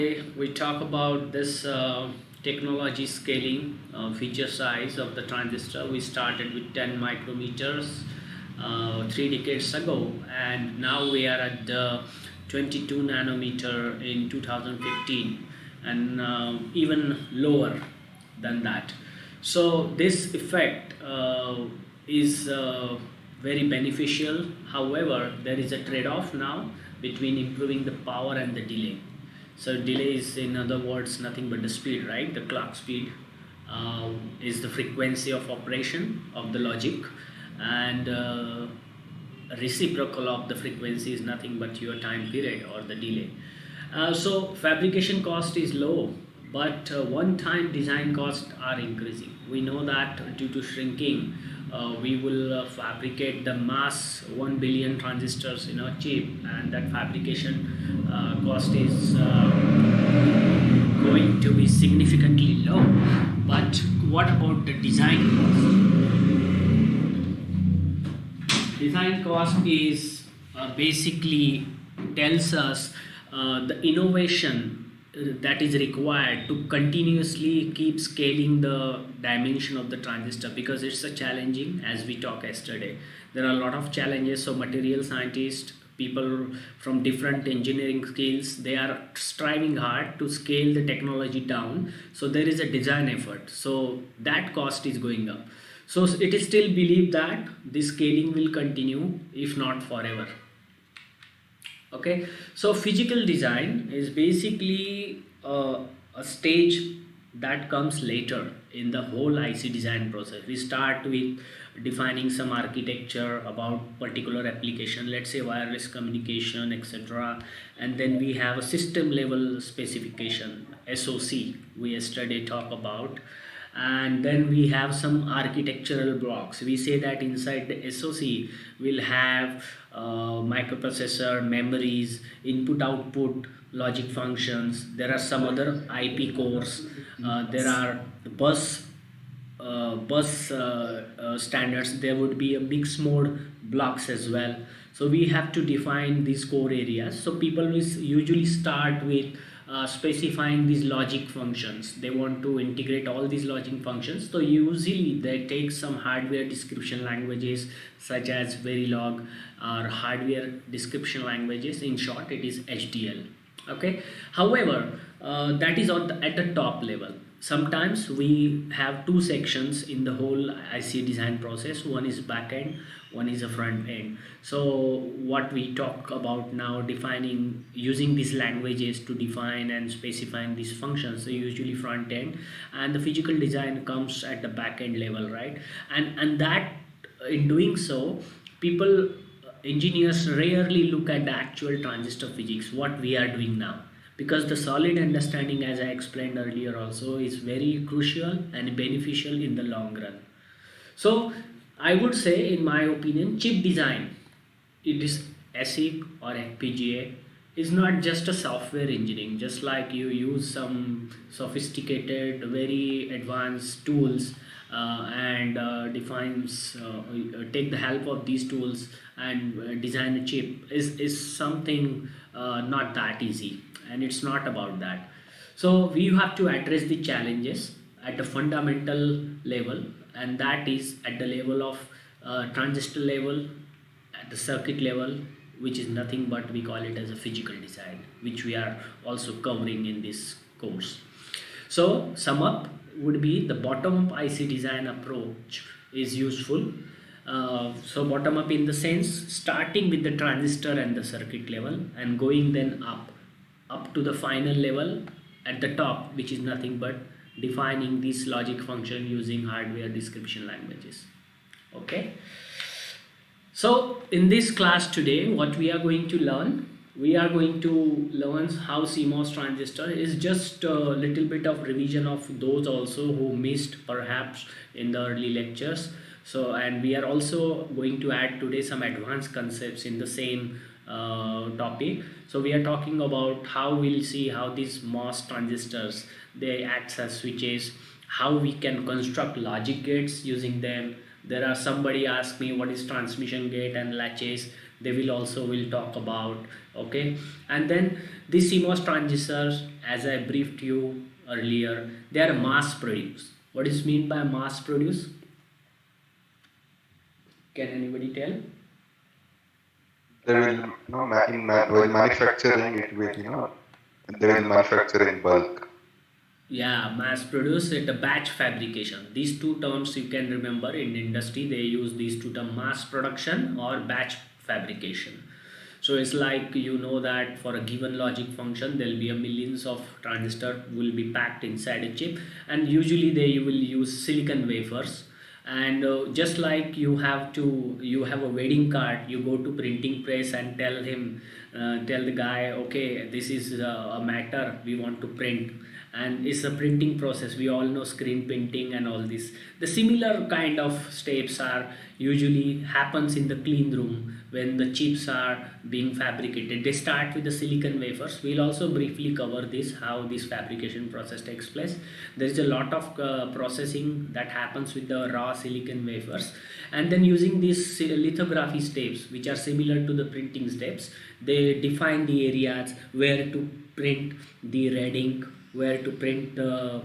Today we talk about this technology scaling feature size of the transistor. We started with 10 micrometers 3 decades ago, and now we are at the 22 nanometer in 2015, and even lower than that. So this effect is very beneficial. However, there is a trade-off now between improving the power and the delay. So delay is, in other words, nothing but the speed, right? The clock speed is the frequency of operation of the logic, and reciprocal of the frequency is nothing but your time period or the delay. So fabrication cost is low, but one-time design costs are increasing. We know that due to shrinking, we will fabricate the mass 1 billion transistors in a chip, and that fabrication cost is going to be significantly low. But what about the design cost? Design cost is basically tells us the innovation that is required to continuously keep scaling the dimension of the transistor, because it's a challenging, as we talked yesterday. There are a lot of challenges. So material scientists, people from different engineering skills, they are striving hard to scale the technology down. So there is a design effort, so that cost is going up. So it is still believed that this scaling will continue, if not forever. Okay, so physical design is basically a stage that comes later in the whole IC design process. We start with defining some architecture about particular application, let's say wireless communication, etc., and then we have a system level specification, SoC, we yesterday talked about. And then we have some architectural blocks. We say that inside the SoC we'll have microprocessor, memories, input output, logic functions. There are some other IP cores. There are bus standards. There would be a mixed mode blocks as well. So we have to define these core areas. So people will usually start with specifying these logic functions. They want to integrate all these logic functions. So usually they take some hardware description languages such as Verilog or hardware description languages. In short, it is HDL. Okay. However, that is at the top level. Sometimes we have two sections in the whole IC design process. One is back end, one is a front end. So what we talk about now, defining, using these languages to define and specifying these functions, so usually front end, and the physical design comes at the back end level, right? And that, in doing so, people, engineers rarely look at the actual transistor physics, what we are doing now, because the solid understanding, as I explained earlier also, is very crucial and beneficial in the long run. So I would say, in my opinion, chip design, it is ASIC or FPGA, is not just a software engineering. Just like you use some sophisticated, very advanced tools and take the help of these tools and design a chip, is something not that easy, and it's not about that. So we have to address the challenges at a fundamental level, and that is at the level of transistor level, at the circuit level, which is nothing but we call it as a physical design, which we are also covering in this course. So sum up would be, the bottom up IC design approach is useful. So bottom up in the sense, starting with the transistor and the circuit level and going then up to the final level at the top, which is nothing but defining this logic function using hardware description languages. Okay, so in this class today, what we are going to learn, we are going to learn how CMOS transistor is, just a little bit of revision of those also who missed perhaps in the early lectures. So, and we are also going to add today some advanced concepts in the same topic. So we are talking about how we'll see how these MOS transistors, they act as switches, how we can construct logic gates using them. There are, somebody asked me what is transmission gate and latches. they will also will talk about. Okay, and then the CMOS transistors, as I briefed you earlier, they are mass produced. What is mean by mass produced? Can anybody tell? They will, while manufacturing it will, they will manufacture in bulk. Yeah, mass produce it, a batch fabrication. These two terms you can remember in industry, they use these two terms, mass production or batch fabrication. So it's like, you know, that for a given logic function there'll be a millions of transistor will be packed inside a chip, and usually they will use silicon wafers. And just like you have a wedding card, you go to printing press and tell the guy, okay, this is a matter we want to print, and it's a printing process. We all know screen printing and all this. The similar kind of steps are usually happens in the clean room when the chips are being fabricated. They start with the silicon wafers. We'll also briefly cover this, how this fabrication process takes place. There is a lot of processing that happens with the raw silicon wafers, and then using these lithography steps, which are similar to the printing steps, they define the areas where to print the red ink, where to print the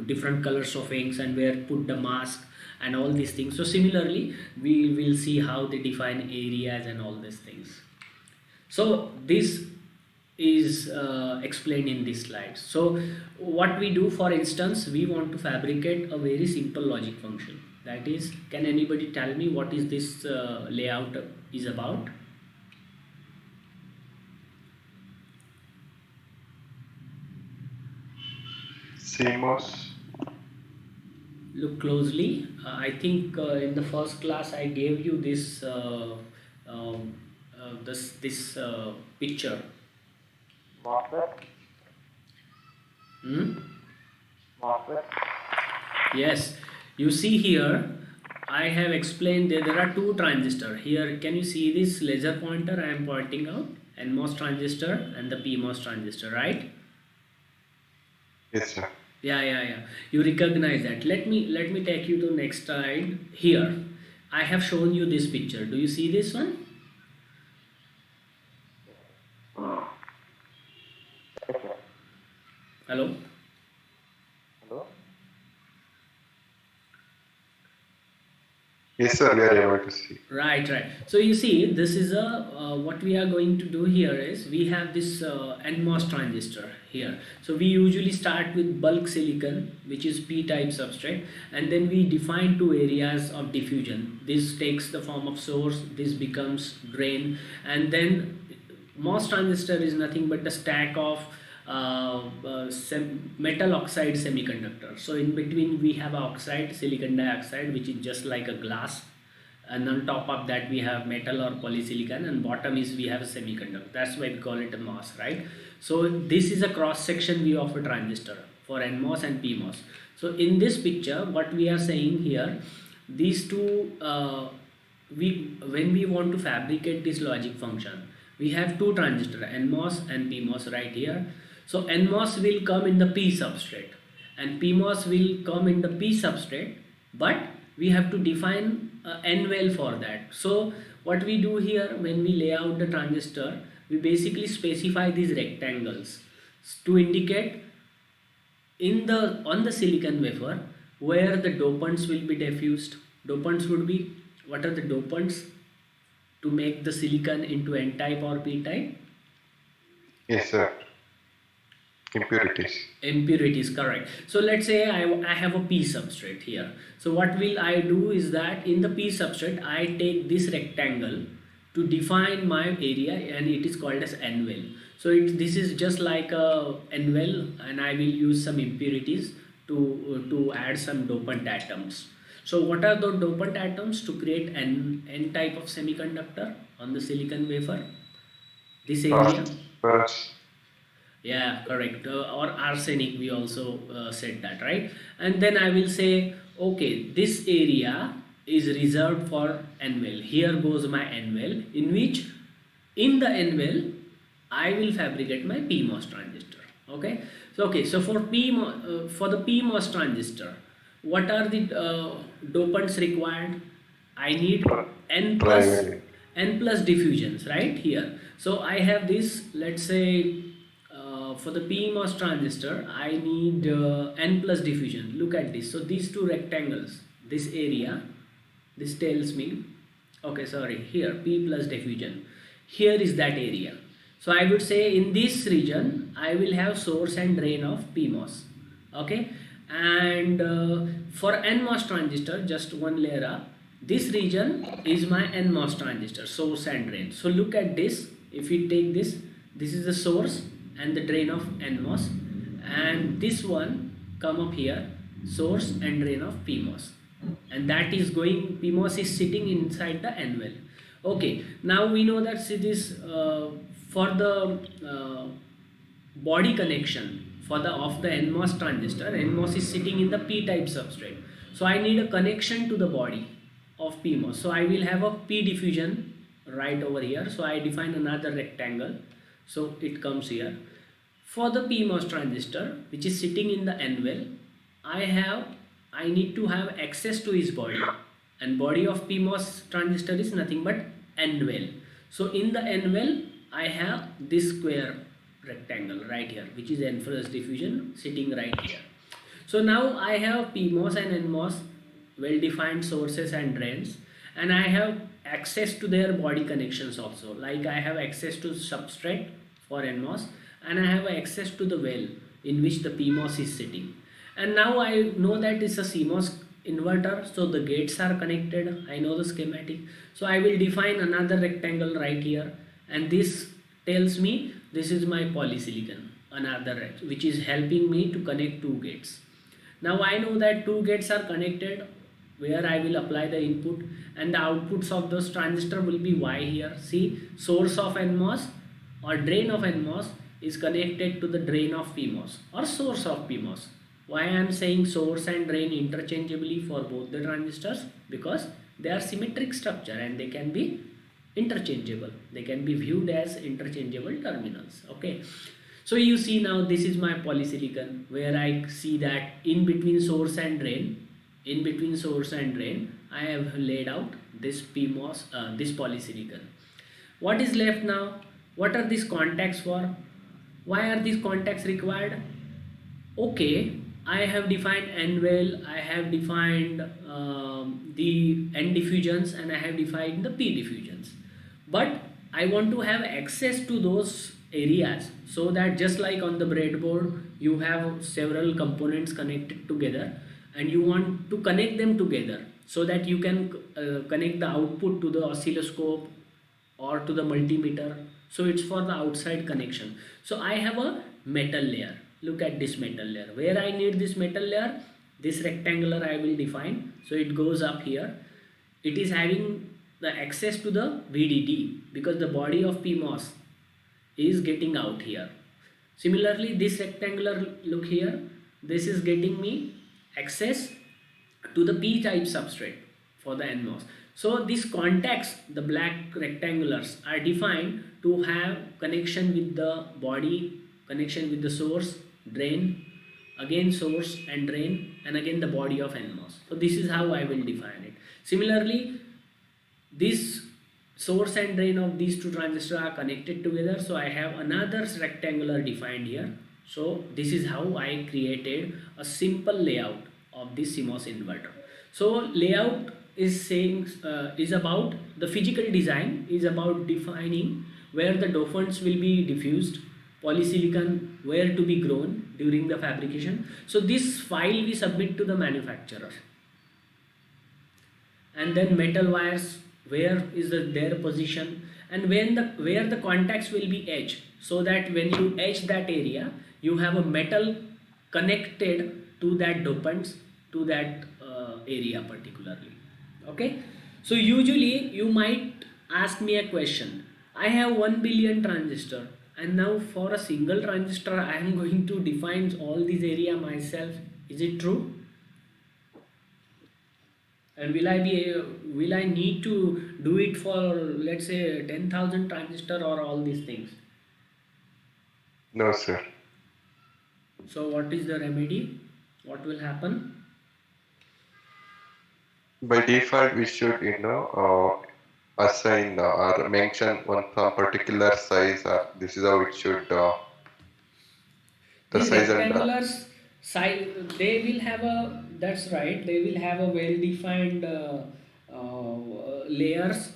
different colors of inks, and where put the mask and all these things. So similarly we will see how they define areas and all these things. So this is explained in this slide. So what we do, for instance, we want to fabricate a very simple logic function. That is, can anybody tell me what is this layout is about? CMOS. Look closely. I think in the first class I gave you this picture. MOSFET. Hmm? MOSFET. Yes, you see here I have explained that there are two transistors here. Can you see this laser pointer I am pointing out? NMOS transistor and the PMOS transistor, right? Yes, sir. Yeah. You recognize that. Let me take you to next slide. Here I have shown you this picture. Do you see this one? Hello? Hello? Yes, sir, we are able to see. Right. So you see, this is what we are going to do here is we have this NMOS transistor here. So we usually start with bulk silicon, which is p-type substrate, and then we define two areas of diffusion. This takes the form of source, this becomes drain, and then MOS transistor is nothing but the stack of metal oxide semiconductor. So in between we have oxide, silicon dioxide, which is just like a glass, and on top of that we have metal or polysilicon, and bottom is we have a semiconductor. That's why we call it a MOS, right? So this is a cross section view of a transistor for NMOS and PMOS. So in this picture what we are saying here, these two when we want to fabricate this logic function, we have two transistors, NMOS and PMOS, right here. So NMOS will come in the P substrate and PMOS will come in the P substrate, but we have to define N well for that. So what we do here, when we lay out the transistor, we basically specify these rectangles to indicate on the silicon wafer where the dopants will be diffused. Dopants would be, what are the dopants to make the silicon into N type or P type? Yes, sir. Impurities, correct. So let's say I have a P substrate here. So what will I do is that in the P substrate I take this rectangle to define my area, and it is called as N well. So this is just like a N well, and I will use some impurities to add some dopant atoms. So what are the dopant atoms to create N type of semiconductor on the silicon wafer? This area? First. Yeah, correct. Or arsenic, we also said that, right? And then I will say, okay, this area is reserved for N well. Here goes my N well, in which in the N well I will fabricate my PMOS transistor. Okay. So for the PMOS transistor, what are the dopants required? I need N plus n plus diffusions right here. So I have this, let's say, for the PMOS transistor I need n plus diffusion. Look at this. So these two rectangles, this area, this tells me, okay, sorry, here P plus diffusion, here is that area. So I would say in this region I will have source and drain of PMOS. Okay, and for NMOS transistor, just one layer up, this region is my NMOS transistor, source and drain. So look at this. If we take this is the source and the drain of NMOS, and this one come up here, source and drain of PMOS, and that is going, PMOS is sitting inside the N well. Okay, now we know that it is for the body connection for the of the NMOS transistor. NMOS is sitting in the P-type substrate, so I need a connection to the body of PMOS. So I will have a P diffusion right over here. So I define another rectangle, so it comes here. For the PMOS transistor which is sitting in the N well, I need to have access to his body, and body of PMOS transistor is nothing but N well. So in the N well I have this square rectangle right here, which is N plus diffusion sitting right here. So now I have PMOS and NMOS well defined sources and drains, and I have access to their body connections also. Like I have access to substrate for NMOS, and I have access to the well in which the PMOS is sitting. And now I know that it's a CMOS inverter, so the gates are connected. I know the schematic, so I will define another rectangle right here, and this tells me this is my polysilicon, another which is helping me to connect two gates. Now I know that two gates are connected where I will apply the input, and the outputs of those transistor will be Y here. See, source of NMOS or drain of NMOS is connected to the drain of PMOS or source of PMOS. Why I am saying source and drain interchangeably for both the transistors? Because they are symmetric structure and they can be interchangeable. They can be viewed as interchangeable terminals. Okay, so you see now this is my polysilicon, where I see that in between source and drain, I have laid out this PMOS, this polysilicon. What is left now? What are these contacts for? Why are these contacts required? Okay, I have defined N well, I have defined the N diffusions, and I have defined the P diffusions. But I want to have access to those areas, so that just like on the breadboard you have several components connected together, and you want to connect them together so that you can connect the output to the oscilloscope or to the multimeter. So it's for the outside connection. So I have a metal layer. Look at this metal layer. Where I need this metal layer, this rectangular I will define. So it goes up here. It is having the access to the VDD because the body of PMOS is getting out here. Similarly, this rectangular, look here, this is getting me access to the P-type substrate for the NMOS. So these contacts, the black rectangulars, are defined to have connection with the body, connection with the source, drain, again source and drain, and again the body of NMOS. So this is how I will define it. Similarly, this source and drain of these two transistors are connected together, so I have another rectangular defined here. So this is how I created a simple layout of this CMOS inverter. So layout is saying is about the physical design, is about defining where the dopants will be diffused, polysilicon where to be grown during the fabrication. So this file we submit to the manufacturer, and then metal wires, where is their position, and where the contacts will be etched, so that when you etch that area you have a metal connected to that dopants, to that area particularly. Okay, so usually you might ask me a question. I have 1 billion transistor, and now for a single transistor I am going to define all this area myself. Is it true? And will I need to do it for, let's say, 10,000 transistor or all these things? No, sir. So what is the remedy? What will happen? By default, we should, assign or mention one some particular size, or this is how it should the These size and rectangular size, they will have a, that's right, they will have a well defined layers.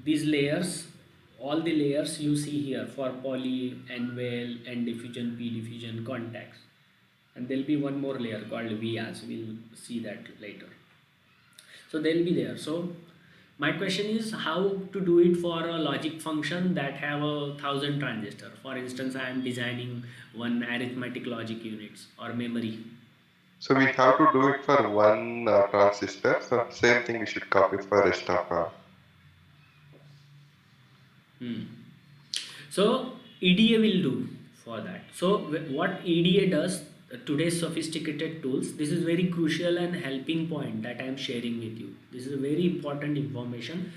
These layers, all the layers you see here for poly, N-well, N diffusion, P diffusion, contacts, and there'll be one more layer called vias. We'll see that later. So they'll be there. So my question is how to do it for a logic function that have 1,000 transistor. For instance, I am designing one arithmetic logic units or memory. so we have to do it for one transistor. So same thing we should copy for rest of Hmm. So EDA will do for that. So what EDA does, today's sophisticated tools, this is very crucial and helping point that I am sharing with you. This is a very important information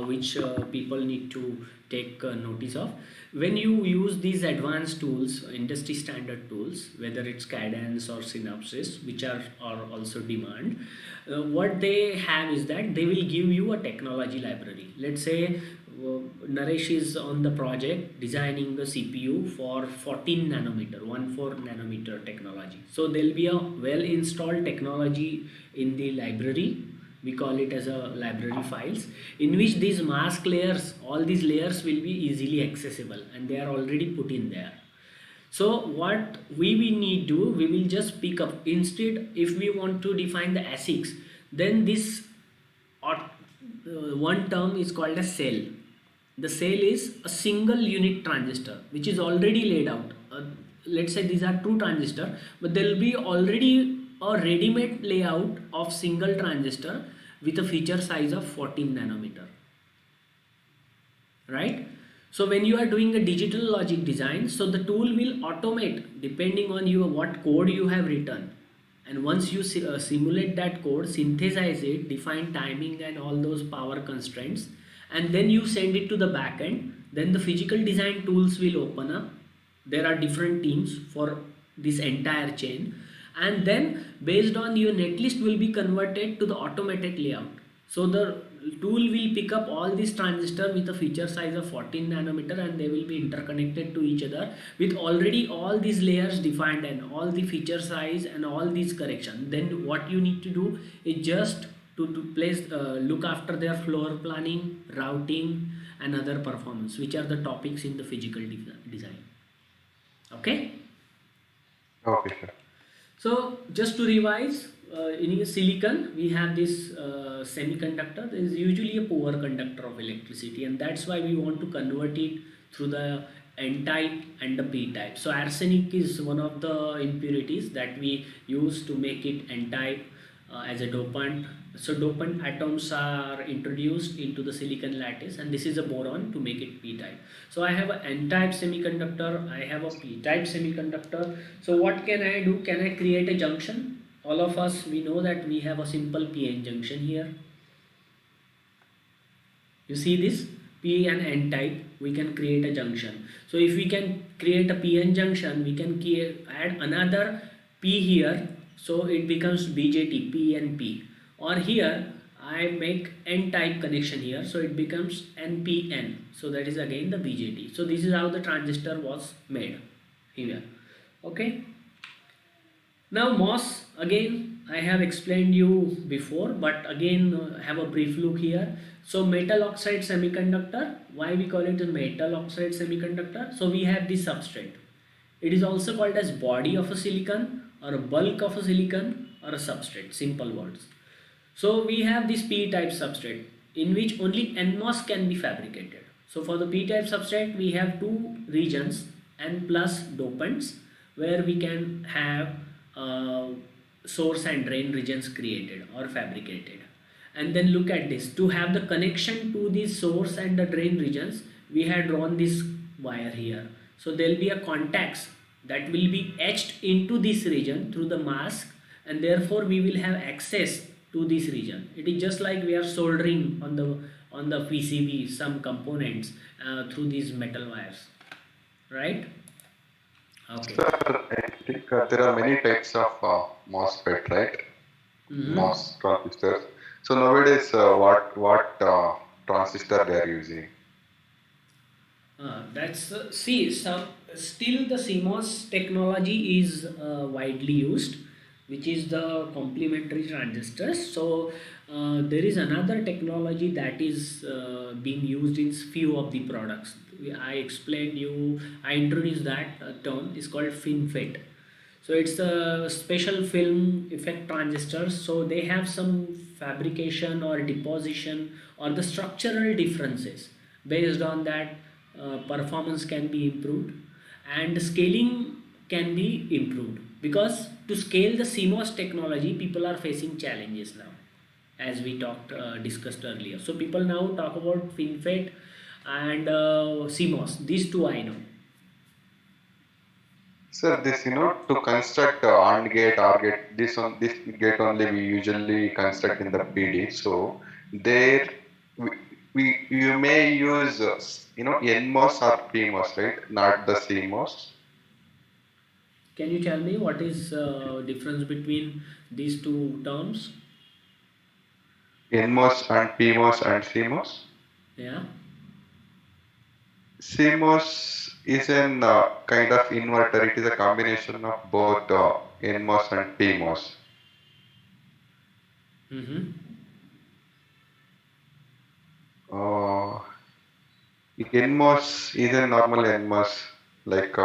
which people need to take notice of. When you use these advanced tools, industry standard tools, whether it's Cadence or Synopsys, which are also demand, what they have is that they will give you a technology library. Let's say Naresh is on the project designing the CPU for 14 nanometer, 14 nanometer technology. So there'll be a well installed technology in the library. We call it as a library files, in which these mask layers, all these layers will be easily accessible and they are already put in there. So what we need to do, we will just pick up, instead if we want to define the ASICs, then this or one term is called a cell. The cell is a single unit transistor which is already laid out. Let's say these are two transistor, but there will be already a ready-made layout of single transistor with a feature size of 14 nanometer, right? So when you are doing a digital logic design, so the tool will automate depending on your what code you have written, and once you simulate that code, synthesize it, define timing and all those power constraints, and then you send it to the backend, then the physical design tools will open up. There are different teams for this entire chain, and then based on your netlist will be converted to the automated layout. So the tool will pick up all these transistors with a feature size of 14 nanometer, and they will be interconnected to each other with already all these layers defined and all the feature size and all these correction. Then what you need to do is just to place look after their floor planning, routing and other performance, which are the topics in the physical design. Okay. okay, sir. So just to revise, in silicon we have this semiconductor. There is usually a poor conductor of electricity, and that's why we want to convert it through the N type and the P type. So arsenic is one of the impurities that we use to make it N type as a dopant. So dopant atoms are introduced into the silicon lattice, and this is a boron to make it P type. So I have an N type semiconductor, I have a P type semiconductor. So what can I do? Can I create a junction? All of us, we know that we have a simple PN junction here. You see this P and N type, we can create a junction. So if we can create a PN junction, we can add another P here, so it becomes BJT, P and P. Or here I make N type connection here, so it becomes NPN, so that is again the BJT. So this is how the transistor was made here. Okay. Now MOS, again I have explained you before, but again have a brief look here. So metal oxide semiconductor, why we call it a metal oxide semiconductor? So we have this substrate. It is also called as body of a silicon or a bulk of a silicon or a substrate, simple words. So we have this p-type substrate in which only NMOS can be fabricated. So for the p-type substrate we have two regions, N plus dopants, where we can have source and drain regions created or fabricated. And then look at this, to have the connection to the source and the drain regions, we had drawn this wire here. So there will be a contacts that will be etched into this region through the mask, and therefore we will have access to this region. It is just like we are soldering on the PCB some components through these metal wires, right? Okay. Sir, I think there are many types of MOSFET, right? Mm-hmm. MOS transistors. So nowadays, what transistor they are using? That's see some still the CMOS technology is widely used, which is the complementary transistors. So there is another technology that is being used in few of the products. I explained you. I introduced that term is called FinFET. So it's a special film effect transistors. So they have some fabrication or deposition or the structural differences. Based on that, performance can be improved and scaling can be improved, because to scale the CMOS technology, people are facing challenges now, as we discussed earlier. So people now talk about FinFET and CMOS. These two I know. Sir, this to construct AND gate, OR gate, this gate only we usually construct in the PD. So there we, you may use NMOS or PMOS, right? Not the CMOS. Can you tell me what is difference between these two terms? NMOS and PMOS and CMOS. Yeah. CMOS is an kind of inverter. It is a combination of both NMOS and PMOS. Mm-hmm. Uh, NMOS is a normal NMOS, like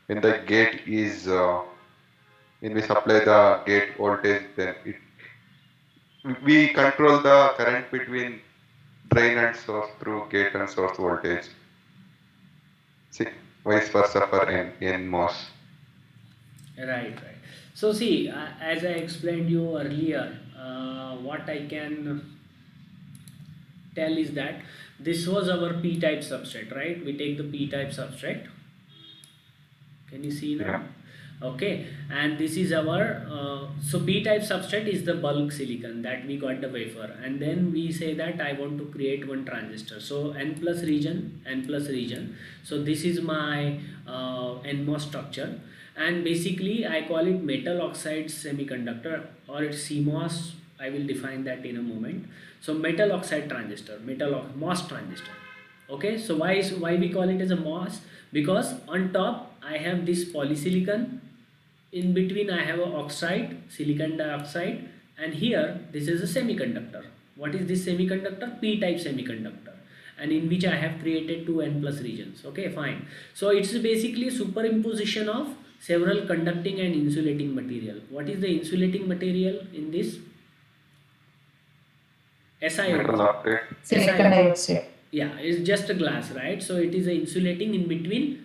when the gate is when we supply the gate voltage, then we control the current between drain and source through gate and source voltage. See, vice versa for NMOS. Right, right. So see, as I explained you earlier, what I can tell is that this was our p-type substrate, right? We take the p-type substrate. Can you see now? Yeah. Okay, and this is our so p-type substrate is the bulk silicon that we got the wafer, and then we say that I want to create one transistor. So n plus region, n plus region. So this is my NMOS structure, and basically I call it metal oxide semiconductor, or it's CMOS. I will define that in a moment. So metal oxide transistor, MOS transistor. Okay, so why we call it as a MOS? Because on top I have this polysilicon, in between I have a oxide, silicon dioxide, and here this is a semiconductor. What is this semiconductor? P-type semiconductor, and in which I have created two n plus regions. Okay, fine. So it's basically superimposition of several conducting and insulating material. What is the insulating material in this? Metal SiO2. oxide. Silicon dioxide. Yeah, it's just a glass, right? So it is a insulating in between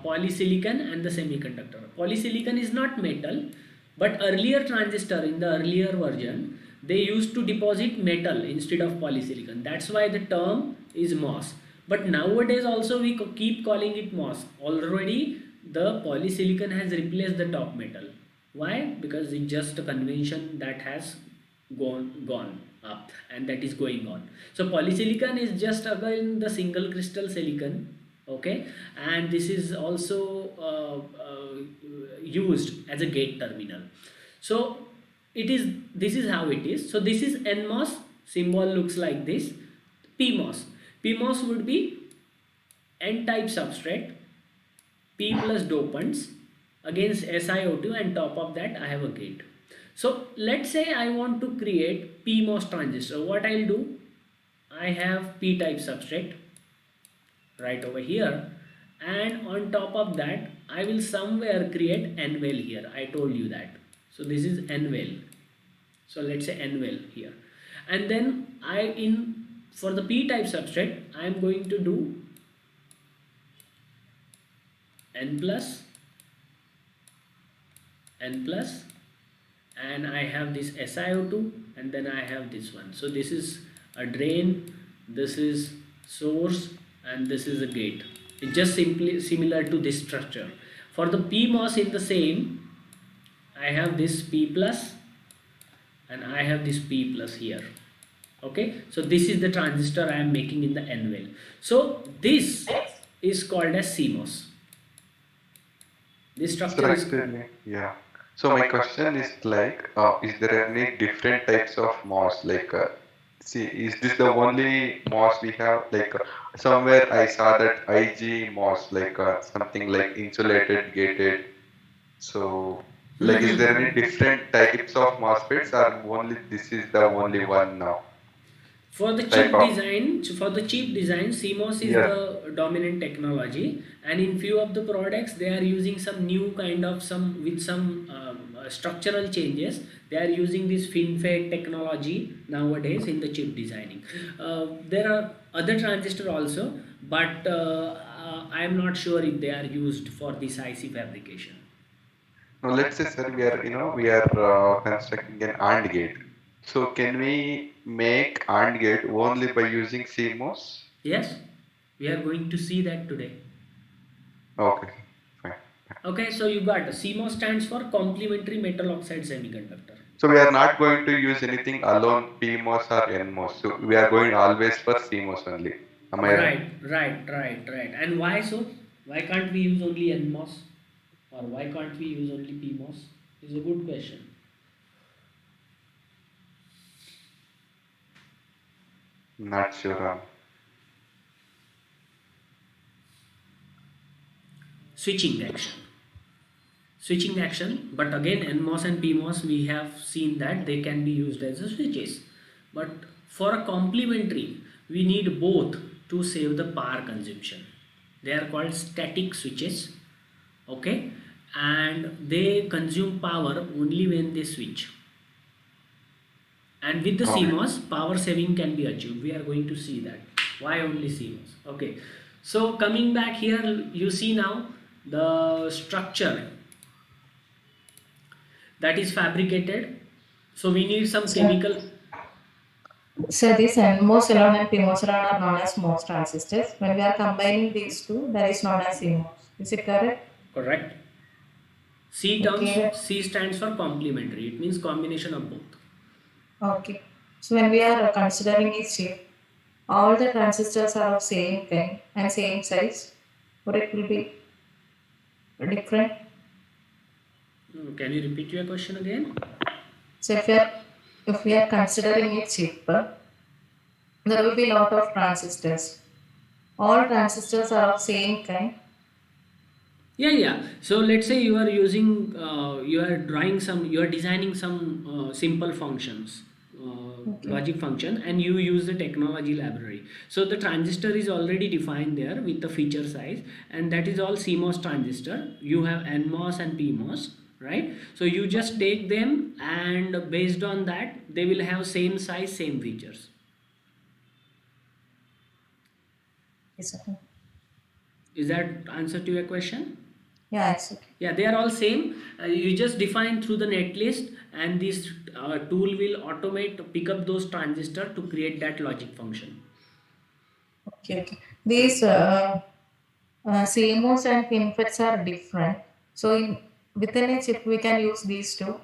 polysilicon and the semiconductor. Polysilicon is not metal, but earlier transistor, in the earlier version, they used to deposit metal instead of polysilicon. That's why the term is MOS. But nowadays also we keep calling it MOS. Already the polysilicon has replaced the top metal. Why? Because it's just a convention that has gone up, and that is going on. So polysilicon is just again the single crystal silicon. Okay, and this is also used as a gate terminal. So it is, this is how it is. So this is NMOS, symbol looks like this. PMOS would be n type substrate, p plus dopants against SiO2, and top of that I have a gate. So let's say I want to create PMOS transistor. What I'll do, I have p-type substrate right over here, and on top of that I will somewhere create n-well here. I told you that. So this is n-well. So let's say n-well here, and then for the p-type substrate I am going to do n plus, and I have this SiO2, and then I have this one. So this is a drain, this is source, and this is a gate. It's just simply similar to this structure. For the PMOS in the same, I have this P plus and I have this P plus here. Okay, so this is the transistor I am making in the N-well. So this is called as CMOS. This structure is Yeah. So my question is like, is there any different types of MOS, like See, is this the only MOS we have? Like somewhere I saw that IG MOS, like something like insulated gated. So, like, is there any different types of MOSFETs, or only this is the only one For the type chip of? design, CMOS is Yes. the dominant technology, and in few of the products they are using some new kind of some with some structural changes. They are using this FinFET technology nowadays in the chip designing. There are other transistor also, but I am not sure if they are used for this IC fabrication. Now, let's say, sir, we are constructing an AND gate. So, can we make AND gate only by using CMOS? Yes, we are going to see that today. Okay, fine. Okay, so you got CMOS stands for complementary metal oxide semiconductor. So, we are not going to use anything alone, PMOS or NMOS. So, we are going always for CMOS only. Am I right? Right. And why so? Why can't we use only NMOS? Or why can't we use only PMOS? Is a good question. Not sure on. Switching action. Switching action, but again NMOS and PMOS we have seen that they can be used as a switches. But for a complementary, we need both to save the power consumption. They are called static switches, okay, and they consume power only when they switch. And with the Okay. CMOS, power saving can be achieved. We are going to see that. Why only CMOS? Okay. So coming back here, you see now the structure that is fabricated. So we need some So, chemical. so this NMOS alone and PMOS alone are known as MOS transistors. When we are combining these two, that is known as CMOS. Is it correct? Correct. C terms, Okay. C stands for complementary. It means combination of both. Okay. So when we are considering a chip, all the transistors are of same kind and same size, or it will be different. Can you repeat your question again? So if we are considering a chip, there will be lot of transistors. All transistors are of same kind. Yeah. So let's say you are using, you are designing some simple functions, Okay. logic function, and you use the technology library. So the transistor is already defined there with the feature size, and that is all CMOS transistor. You have NMOS and PMOS, right? So you just take them, and based on that, they will have same size, same features. Yes, okay. Is that answer to your question? Yeah, it's okay. Yeah, they are all same. You just define through the netlist, and this tool will automate pick up those transistor to create that logic function. Okay. These CMOS and FinFETs are different. So within a chip, we can use these two.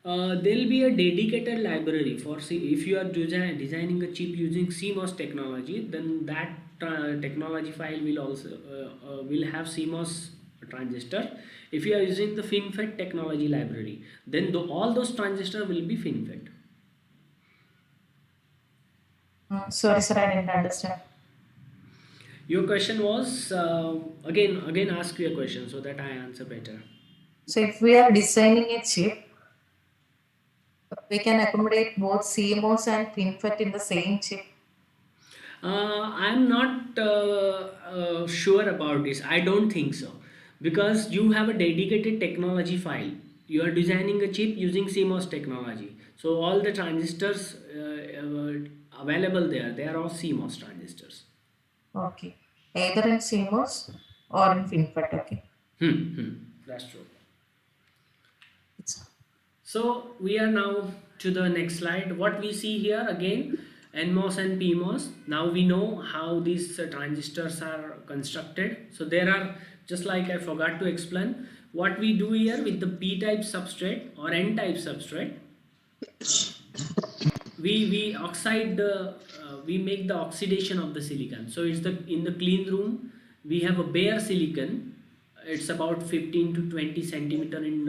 There'll be a dedicated library for, see, if you are designing a chip using CMOS technology, then that technology file will also will have CMOS transistor. If you are using the FinFET technology library, then all those transistor will be FinFET. Sorry, sir, I didn't understand. Your question was, again ask your question so that I answer better. So if we are designing a chip, we can accommodate both CMOS and FinFET in the same chip. I'm not sure about this. I don't think so, because you have a dedicated technology file. You are designing a chip using CMOS technology. So all the transistors available there, they are all CMOS transistors. Okay. Either in CMOS or in FinFET. Okay. That's true. It's, So we are now to the next slide. What we see here again, NMOS and PMOS. Now we know how these transistors are constructed. So there are, just like I forgot to explain, what we do here with the P-type substrate or N-type substrate. We oxide the we make the oxidation of the silicon. So it's the in the clean room we have a bare silicon. It's about 15 to 20 centimeter in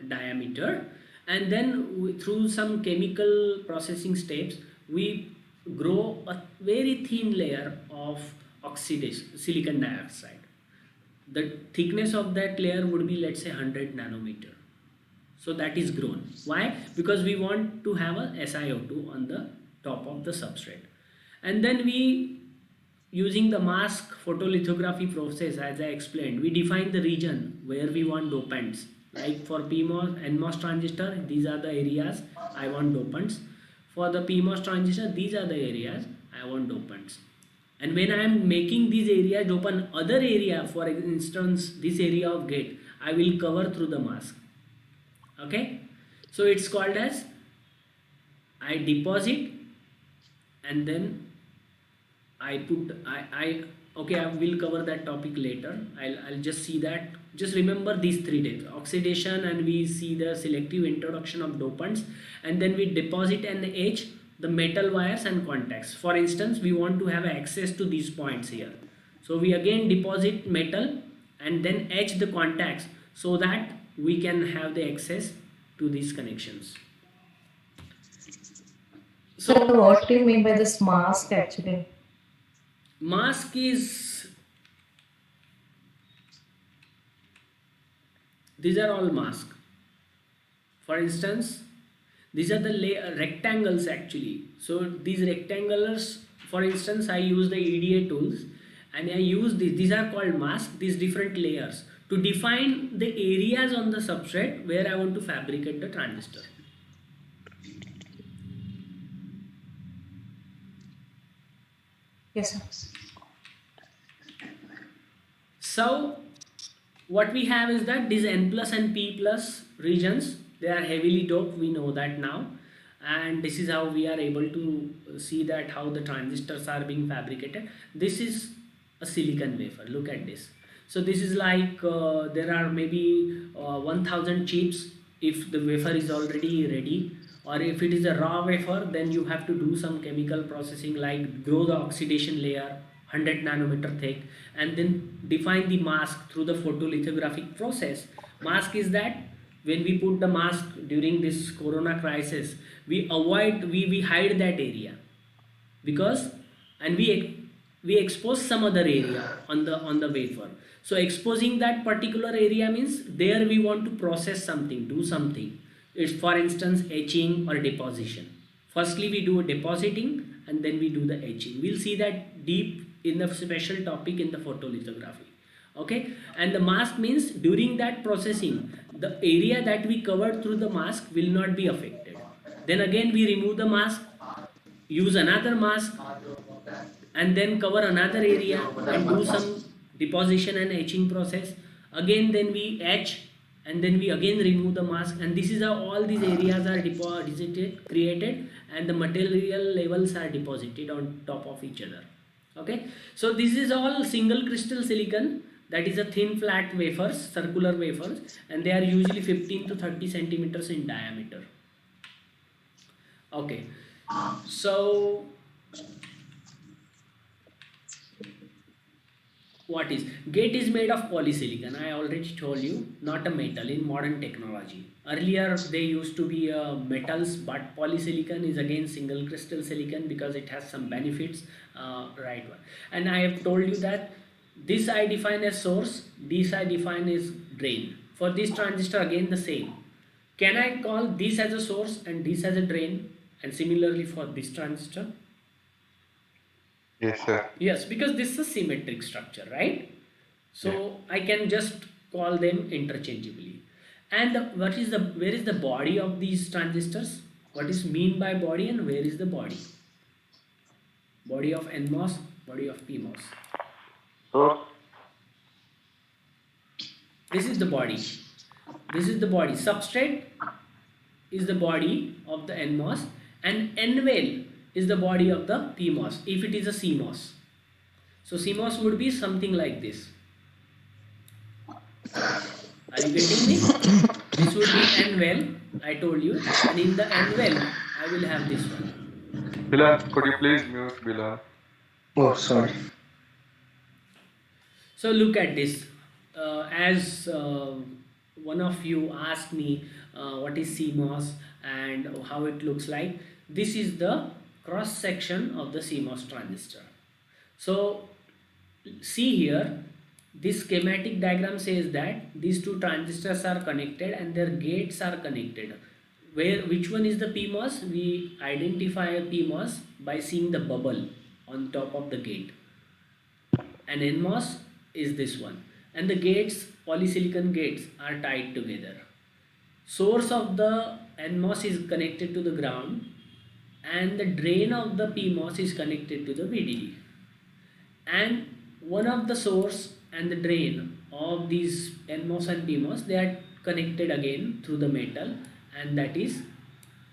diameter, and then through some chemical processing steps we grow a very thin layer of oxidation, silicon dioxide. The thickness of that layer would be, let's say, 100 nanometer. So that is grown. Why? Because we want to have a SiO2 on the top of the substrate. And then we, using the mask photolithography process, as I explained, we define the region where we want dopants. Like for PMOS, NMOS transistor, these are the areas I want dopants. For the PMOS transistor, these are the areas I want dopants. And when I am making these areas open other area, for instance this area of gate, I will cover through the mask. Okay, so it's called as, I deposit and then I put I okay, I will cover that topic later. I'll just see that. Just remember these 3 days: oxidation, and we see the selective introduction of dopants, and then we deposit and etch the metal wires and contacts. For instance, we want to have access to these points here, so we again deposit metal and then etch the contacts so that we can have the access to these connections. So So what do you mean by this mask actually? mask is, these are all mask. For instance, these are the rectangles actually. So these rectangles, for instance, I use the EDA tools and I use these are called mask, these different layers, to define the areas on the substrate where I want to fabricate the transistor. Yes, sir. So what we have is that these N plus and P plus regions, they are heavily doped, we know that now, and this is how we are able to see that how the transistors are being fabricated. This is a silicon wafer, look at this. So this is like there are maybe 1000 chips if the wafer is already ready, or if it is a raw wafer, then you have to do some chemical processing like grow the oxidation layer 100 nanometer thick, and then define the mask through the photolithographic process. Mask is that when we put the mask during this corona crisis, we avoid, we hide that area, because, and we expose some other area on the wafer. So exposing that particular area means there we want to process something, do something. It's, for instance, etching or deposition. Firstly we do depositing and then we do the etching. We'll see that deep in the special topic in the photolithography. Okay, and the mask means during that processing the area that we covered through the mask will not be affected. Then again we remove the mask, use another mask, and then cover another area and do some deposition and etching process. Again then we etch, and then we again remove the mask, and this is how all these areas are deposited, created, and the material levels are deposited on top of each other. Okay, so this is all single crystal silicon, that is a thin flat wafers, circular wafers, and they are usually 15 to 30 centimeters in diameter. Okay, so what is gate is made of polysilicon, I already told you, not a metal in modern technology. Earlier they used to be metals, but polysilicon is again single crystal silicon because it has some benefits, right one. And I have told you that this I define as source, this I define as drain. For this transistor again the same, can I call this as a source and this as a drain, and similarly for this transistor? Yes, sir. Yes, because this is a symmetric structure, right? So Yeah. I can just call them interchangeably. And what is the, where is the body of these transistors? What is mean by body, and where is the body? Body of NMOS, body of PMOS. Source. This is the body. This is the body. Substrate is the body of the NMOS, and N-well is the body of the PMOS if it is a CMOS. So CMOS would be something like this. Are you getting me? This would be N-well, I told you, and in the N-well I will have this one. Bilal, could you please mute Bilal? Oh, sorry. So look at this. As one of you asked me what is CMOS and how it looks like. This is the cross section of the CMOS transistor. So see here, this schematic diagram says that these two transistors are connected and their gates are connected. Which one is the PMOS? We identify a PMOS by seeing the bubble on top of the gate, and NMOS is this one, and the gates, polysilicon gates, are tied together. Source of the NMOS is connected to the ground and the drain of the PMOS is connected to the VDD, and one of the source and the drain of these NMOS and PMOS, they are connected again through the metal, and that is,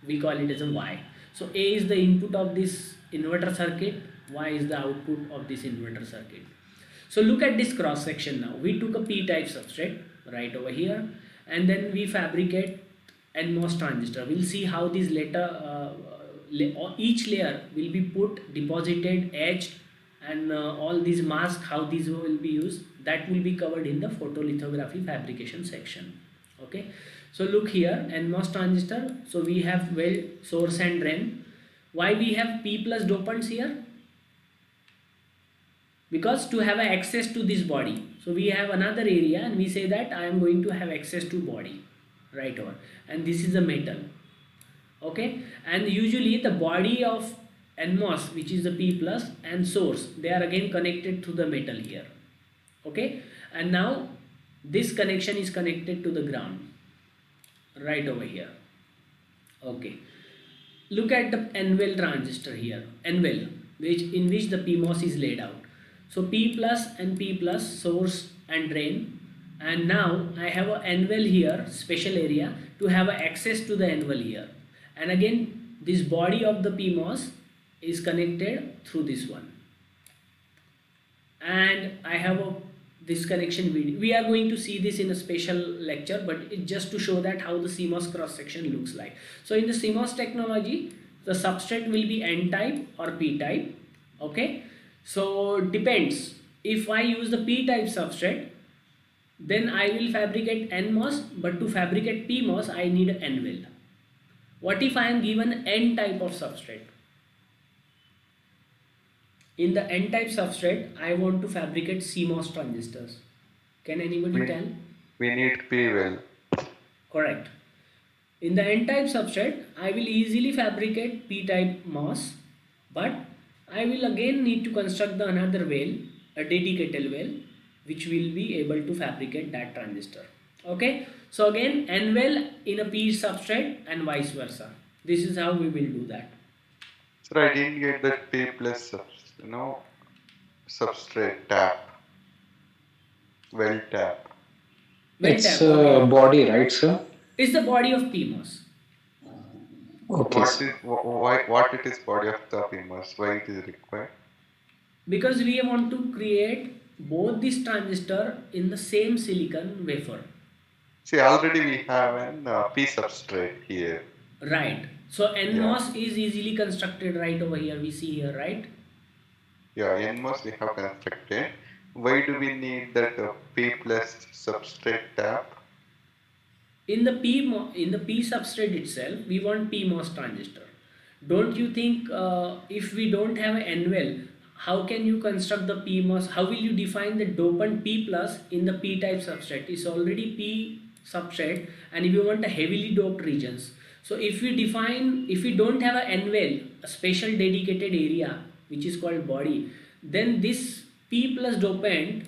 we call it as a Y. So A is the input of this inverter circuit, Y is the output of this inverter circuit. So look at this cross section now. We took a p-type substrate right over here, and then we fabricate NMOS transistor. We'll see how these each layer will be put, deposited, etched, and all these masks, how these will be used, that will be covered in the photolithography fabrication section. Okay, so look here, NMOS transistor. So we have source and drain. Why we have P plus dopants here? Because to have access to this body. So we have another area and we say that I am going to have access to body right over, and this is the metal. Okay, and usually the body of NMOS, which is the P plus, and source, they are again connected to the metal here. Okay, and now this connection is connected to the ground right over here. Okay, look at the N-well transistor here, N-well, in which the PMOS is laid out. So P plus and P plus, source and drain, and now I have a N-well here, special area, to have access to the N-well here, and again this body of the PMOS is connected through this one, and I have this connection. We are going to see this in a special lecture, but it's just to show that how the CMOS cross section looks like. So in the CMOS technology, the substrate will be N-type or P-type. Okay, so depends. If I use the P-type substrate, then I will fabricate NMOS, but to fabricate PMOS I need an N-well. What if I am given N-type of substrate? In the N-type substrate, I want to fabricate CMOS transistors. Can anybody tell? We need P-well. Correct. In the N-type substrate, I will easily fabricate P-type MOS, but I will again need to construct another well, a dedicated well, which will be able to fabricate that transistor. Okay, so again N-well in a P substrate and vice versa. This is how we will do that. Sir, I didn't get that P plus substrate tap. Well tap. Well It's tap, okay. body, right, sir? It's the body of PMOS. Okay, What sir. is what it is body of the PMOS? Why it is required? Because we want to create both this transistor in the same silicon wafer. See, already we have an P substrate here. Right. So NMOS is easily constructed right over here. We see here, right? Yeah, NMOS we have constructed. Why do we need that P plus substrate tap? In the P substrate itself, we want PMOS transistor. Don't you think if we don't have an N-well, how can you construct the PMOS? How will you define the dopant P plus in the P-type substrate? It's already P substrate, and if you want a heavily doped regions. So if we don't have an N-well, a special dedicated area which is called body, then this P plus dopant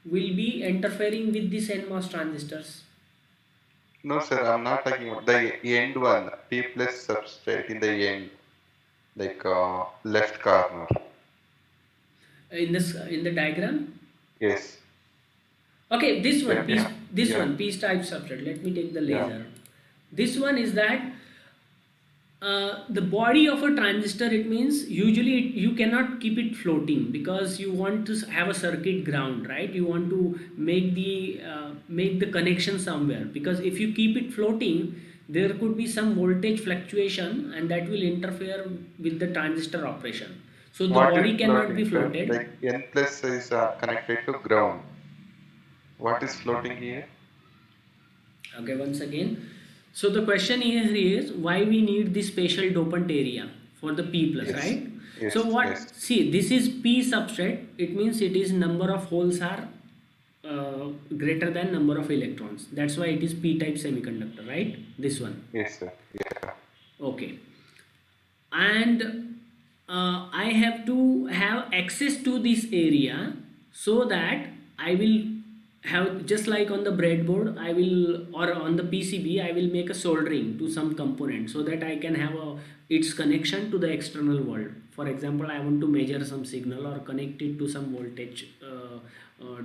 will be interfering with these NMOS transistors. No, sir, I'm not talking about the end one, P plus substrate in the end, like left corner. In the diagram. Yes. Okay, this one, Yeah. P type substrate. Let me take the laser. This one is that the body of a transistor, it means usually you cannot keep it floating because you want to have a circuit ground, right? You want to make the connection somewhere, because if you keep it floating, there could be some voltage fluctuation and that will interfere with the transistor operation. So the body cannot be floated. Like N plus is connected to ground. What is floating here? Okay, once again. So the question here is why we need this spatial dopant area for the P plus, Yes. right? So Yes. what, Yes. see, this is P substrate, it means it is number of holes are greater than number of electrons. That's why it is P type semiconductor, right? This one. Yes, sir. Yeah. Okay. And I have to have access to this area, so that I will have, just like on the breadboard I will, or on the PCB I will make a soldering to some component, so that I can have its connection to the external world. For example, I want to measure some signal or connect it to some voltage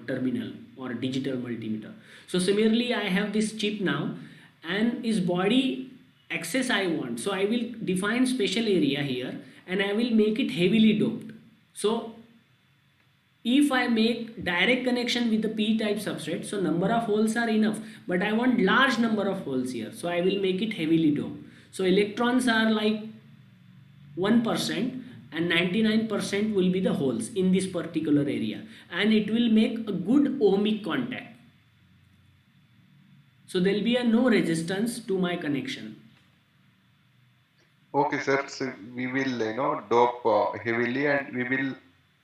terminal or digital multimeter. So similarly I have this chip now, and its body access I want, so I will define special area here, and I will make it heavily doped. So if I make direct connection with the P type substrate, so number of holes are enough, but I want large number of holes here, so I will make it heavily doped. So electrons are like 1%, and 99% will be the holes in this particular area, and it will make a good ohmic contact. So there will be a no resistance to my connection. Okay, sir. So we will, dope heavily, and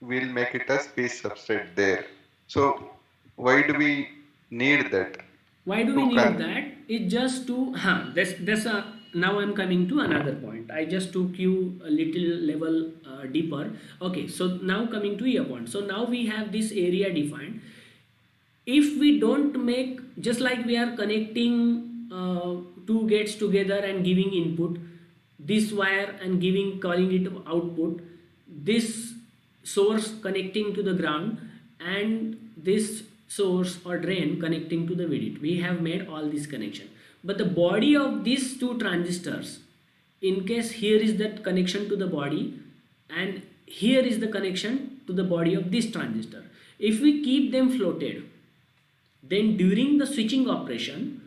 will make it as space substrate there. So why do we need that Why do we to need that? It's just to, that's a, now I'm coming to another point. I just took you a little level deeper. Okay, so now coming to your point. So now we have this area defined. If we don't make, just like we are connecting two gates together and giving input, this wire and giving, calling it output, this source connecting to the ground, and this source or drain connecting to the VDD, we have made all this connection. But the body of these two transistors, in case here is that connection to the body, and here is the connection to the body of this transistor, if we keep them floated, then during the switching operation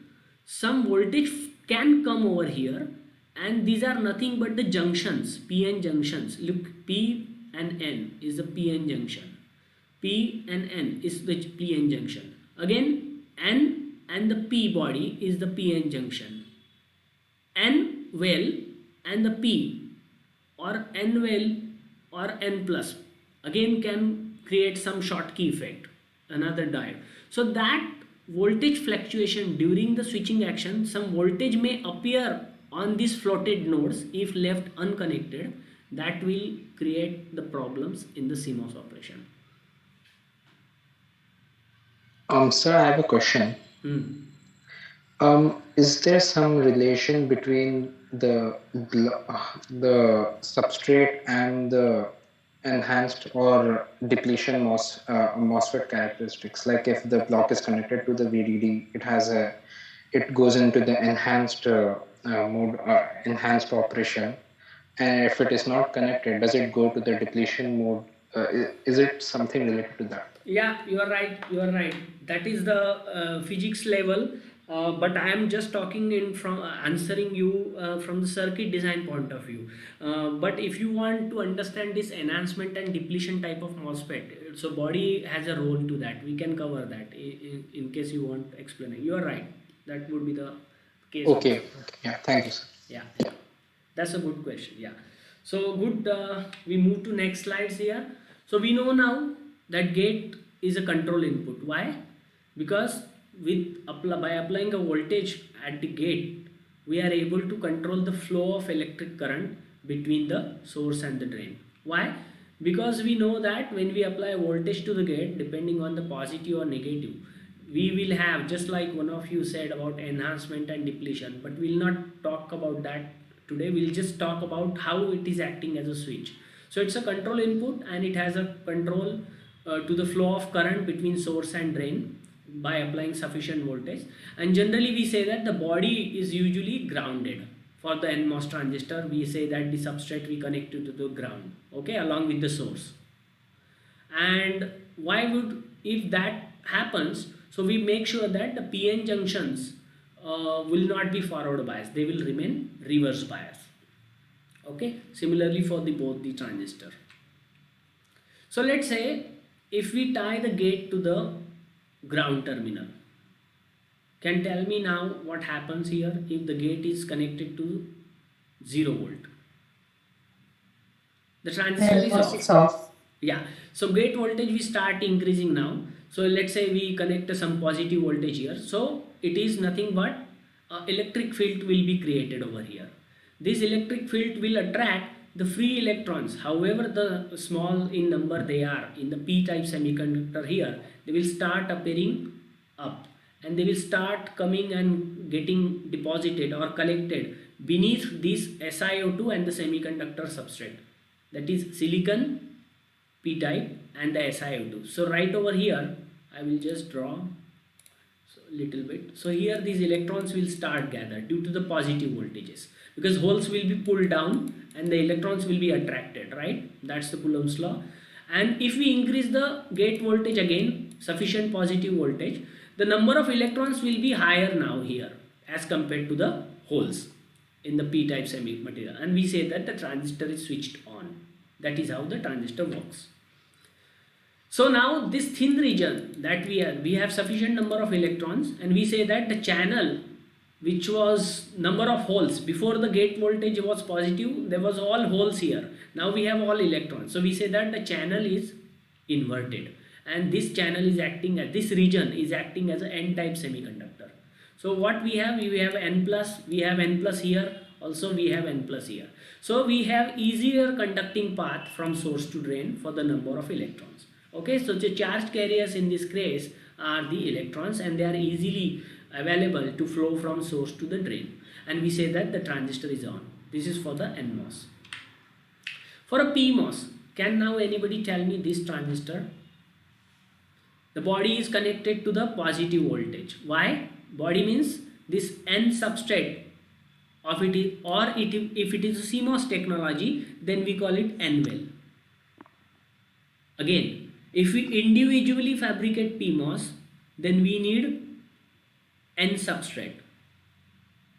some voltage can come over here, and these are nothing but the junctions, PN junctions. Look, P and N is the PN junction, P and N is the PN junction, again N and the P body is the PN junction, N well and the P, or N well or N plus, again can create some Schottky effect, another diode. So that voltage fluctuation during the switching action, some voltage may appear on these floated nodes if left unconnected, that will create the problems in the CMOS operation. Sir, I have a question. Is there some relation between the substrate and the enhanced or depletion MOSFET characteristics? Like if the block is connected to the VDD, it goes into the enhanced operation. And if it is not connected, does it go to the depletion mode? Is it something related to that? Yeah, you are right, you are right. That is the physics level, but I am just talking in from answering you from the circuit design point of view. But if you want to understand this enhancement and depletion type of MOSFET, so body has a role to that, we can cover that in case you want explaining. You are right, that would be the case. Okay, okay. Yeah, thank you, sir. Yeah, that's a good question. Yeah, so good. We move to next slides here. So we know now that gate is a control input. Why? Because by applying a voltage at the gate, we are able to control the flow of electric current between the source and the drain. Why? Because we know that when we apply voltage to the gate, depending on the positive or negative, we will have, just like one of you said about enhancement and depletion, but we'll not talk about that today. We'll just talk about how it is acting as a switch. So it's a control input, and it has a control to the flow of current between source and drain by applying sufficient voltage. And generally we say that the body is usually grounded. For the MOS transistor, we say that the substrate we connect to the ground, okay, along with the source. And why would, if that happens, so we make sure that the PN junctions will not be forward bias, they will remain reverse bias. Okay, similarly for both the transistor. So let's say if we tie the gate to the ground terminal, can tell me now what happens here if the gate is connected to 0 volt. The transistor And is MOS off. is off. Yeah. So gate voltage we start increasing now. So let's say we connect some positive voltage here. So it is nothing but electric field will be created over here. This electric field will attract the free electrons. However, the small in number they are in the p-type semiconductor here, they will start appearing up, and they will start coming and getting deposited or collected beneath this SiO2 and the semiconductor substrate, that is silicon, p-type and the SiO2. So right over here I will just draw little bit. So here these electrons will start gather due to the positive voltages, because holes will be pulled down and the electrons will be attracted, right? That's the Coulomb's law. And if we increase the gate voltage again, sufficient positive voltage, the number of electrons will be higher now here as compared to the holes in the p-type semi material, and we say that the transistor is switched on. That is how the transistor works. So now this thin region that we have sufficient number of electrons, and we say that the channel which was number of holes before the gate voltage was positive, there was all holes here. Now we have all electrons. So we say that the channel is inverted, and this channel is acting as, this region is acting as an n-type semiconductor. So what we have n plus, we have n plus here, also we have n plus here. So we have easier conducting path from source to drain for the number of electrons. Okay, so the charge carriers in this case are the electrons, and they are easily available to flow from source to the drain, and we say that the transistor is on. This is for the NMOS. For a PMOS, can now anybody tell me this transistor? The body is connected to the positive voltage. Why? Body means this N substrate of it is, or if it is a CMOS technology, then we call it N well. Again, if we individually fabricate PMOS, then we need N substrate.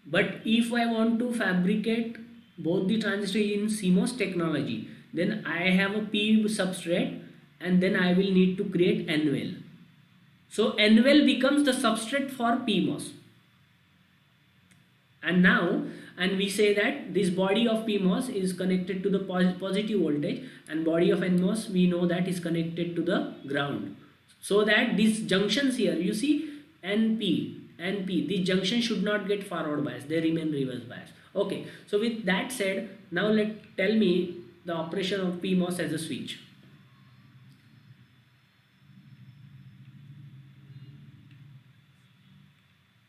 But if I want to fabricate both the transistor in CMOS technology, then I have a P substrate, and then I will need to create N well. So N well becomes the substrate for PMOS. And we say that this body of PMOS is connected to the positive voltage, and body of NMOS we know that is connected to the ground. So that these junctions here, you see NP, these junctions should not get forward bias, they remain reverse bias. Okay, so with that said, now tell me the operation of PMOS as a switch.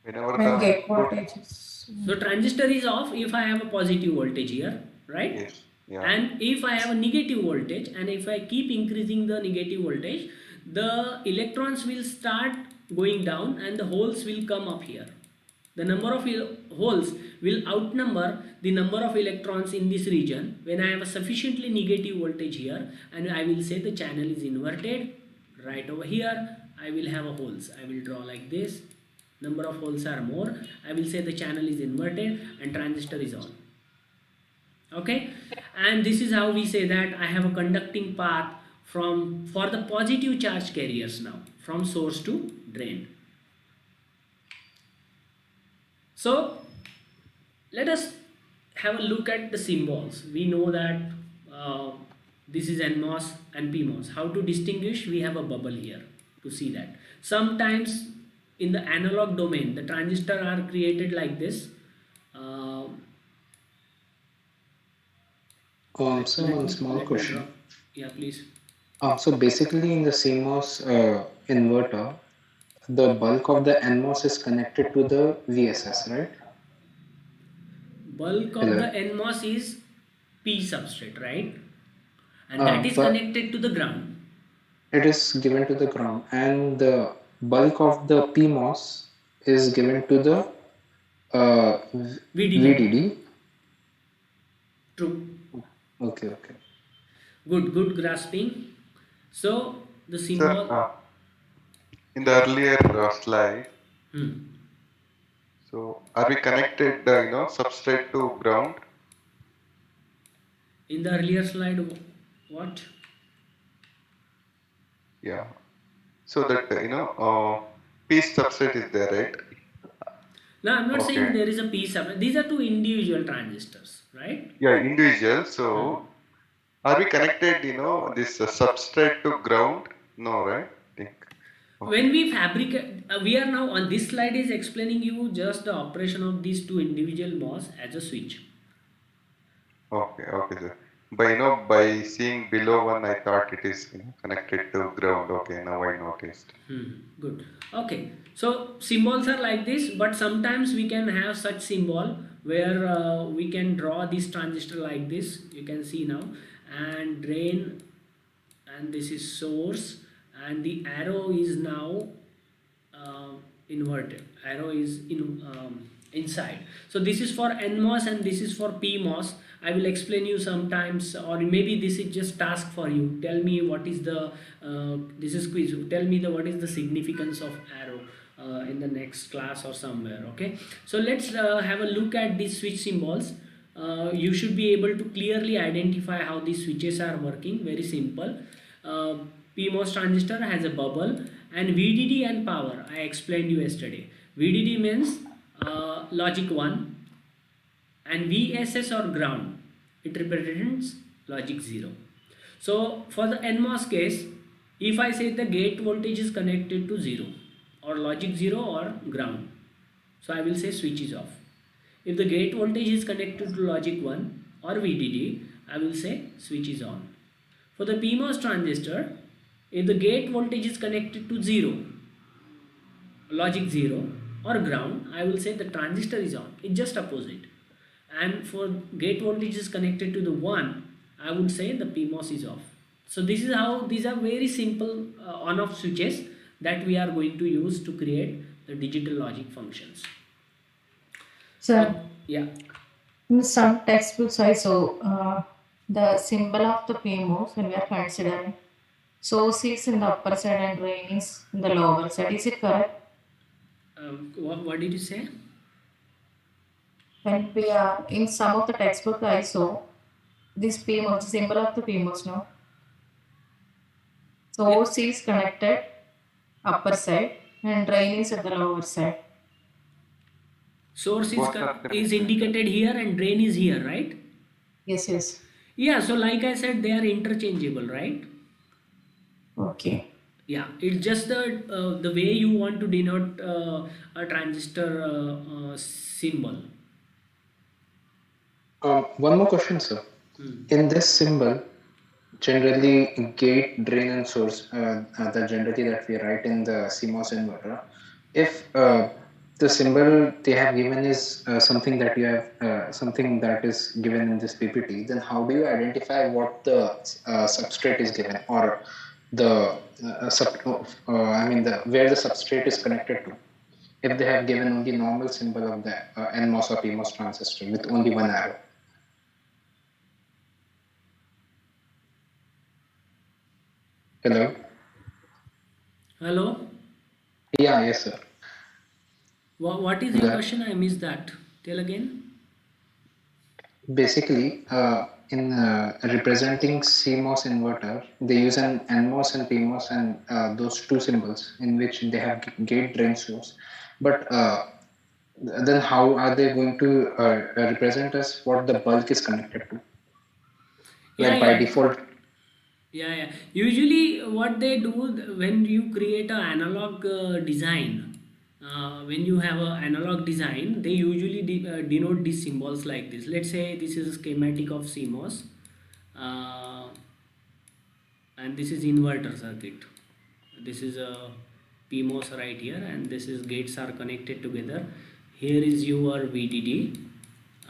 Whenever When the gate input, voltage is So transistor is off if I have a positive voltage here, right? yes, yeah, And if I have a negative voltage, and if I keep increasing the negative voltage, the electrons will start going down and the holes will come up here. The number of holes will outnumber the number of electrons in this region when I have a sufficiently negative voltage here, and I will say the channel is inverted. Right over here I will have a holes. I will draw like this. Number of holes are more. I will say the channel is inverted and transistor is on. Okay, and this is how we say that I have a conducting path for the positive charge carriers now from source to drain. So let us have a look at the symbols. We know that this is NMOS and PMOS. How to distinguish? We have a bubble here to see that. Sometimes in the analog domain, the transistors are created like this. So Let one me small draw. question. Yeah, please. So basically in the CMOS inverter, the bulk of the NMOS is connected to the VSS, right? Bulk of the Hello. NMOS is P substrate, right? And that is But connected to the ground. it is given to the ground, and the bulk of the PMOS is given to the VDD. VDD. True. Okay, okay. Good grasping. So the sir. symbol. In the earlier slide, Hmm. so are we connected, substrate to ground? In the earlier slide, what? Yeah. So that piece substrate is there, right? No, I'm not saying Okay. there is a P sub. These are two individual transistors, right? Yeah, individual. Hmm. So Are we connected, this substrate to ground? No, right? Think. Okay. When we fabricate, we are now on this slide is explaining you just the operation of these two individual MOS as a switch. Okay, okay, sir. By seeing below one, I thought it is, connected to ground. Okay, now I noticed. Good. Okay. So symbols are like this, but sometimes we can have such symbol where we can draw this transistor like this. You can see now, and drain, and this is source, and the arrow is now uh, inverted. Arrow is inside. So this is for NMOS and this is for PMOS. I will explain you sometimes, or maybe this is just task for you. Tell me what is the this is quiz. Tell me the what is the significance of arrow in the next class or somewhere. Okay. So let's have a look at these switch symbols. You should be able to clearly identify how these switches are working. Very simple. Uh, PMOS transistor has a bubble, and VDD and power I explained you yesterday. VDD means logic 1, and VSS or ground, it represents logic 0. So for the NMOS case, if I say the gate voltage is connected to 0 or logic 0 or ground, so I will say switch is off. If the gate voltage is connected to logic 1 or VDD, I will say switch is on. For the PMOS transistor, if the gate voltage is connected to 0, logic 0 or ground, I will say the transistor is on. It's just opposite. And for gate voltage is connected to the 1, I would say the PMOS is off. So this is how these are very simple on-off switches that we are going to use to create the digital logic functions. So Yeah. in some textbooks I saw the symbol of the PMOS when we are considering source is in the upper side and drain is in the lower side. Is it correct? What did you say? When we are in some of the textbook I saw this PMOS, the symbol of the PMOS, no? Source is connected upper side and drain is at the lower side. Source Both are is connected. indicated here and drain is here, right? Yes, yes. Yeah, so like I said, they are interchangeable, right? Okay. Yeah, it's just the way you want to denote a transistor symbol. One more question, sir. In this symbol, generally gate, drain, and source, the generally that we write in the CMOS inverter, if the symbol they have given is something that you have something that is given in this PPT, then how do you identify what the substrate is given, or the I mean the where the substrate is connected to? If they have given only normal symbol of the NMOS or PMOS transistor with only one arrow. Hello. Hello? Yeah. Yes, sir. What is your The question? I missed that. Tell again. basically in representing CMOS inverter, they use an NMOS and PMOS and those two symbols in which they have gate, drain, source. But then how are they going to represent us what the bulk is connected to? Yeah, Like by yeah. default. Yeah. Usually, what they do when you create an analog design, when you have an analog design, they usually denote these symbols like this. Let's say this is a schematic of CMOS, uh, and this is inverter circuit. This is a PMOS right here, and this is gates are connected together. Here is your VDD,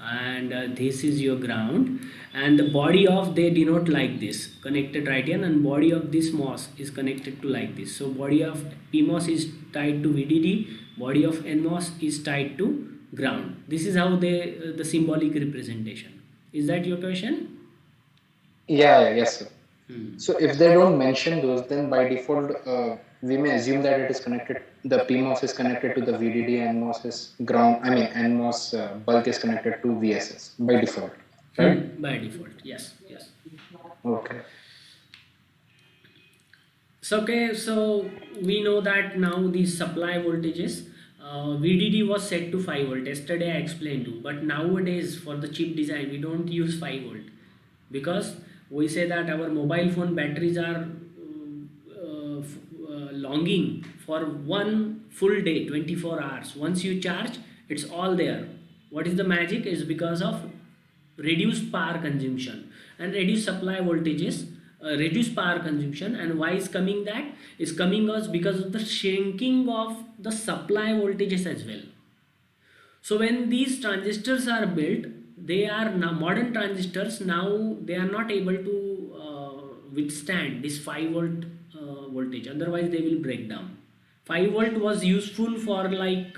and this is your ground, and the body of they denote like this connected right here, and body of this MOS is connected to like this. So body of PMOS is tied to VDD, body of NMOS is tied to ground. This is how they the symbolic representation. Is that your question? Yeah, yes, sir. Hmm. So if they don't mention those, then by default, we may assume that it is connected. The PMOS is connected to the VDD, and MOS is ground. I mean, NMOS bulk is connected to VSS by default, right? By default, yes. Okay. So okay, so we know that now the supply voltages VDD was set to 5 volt. Yesterday I explained you, but nowadays for the chip design we don't use 5 volt because We say that our mobile phone batteries are longing for one full day, 24 hours. Once you charge, it's all there. What is the magic? Is because of reduced power consumption and reduced supply voltages, reduced power consumption. And why is coming that? Is coming us because of the shrinking of the supply voltages as well. So when these transistors are built, they are now modern transistors. Now they are not able to withstand this 5 volt voltage. Otherwise, they will break down. 5 volt was useful for like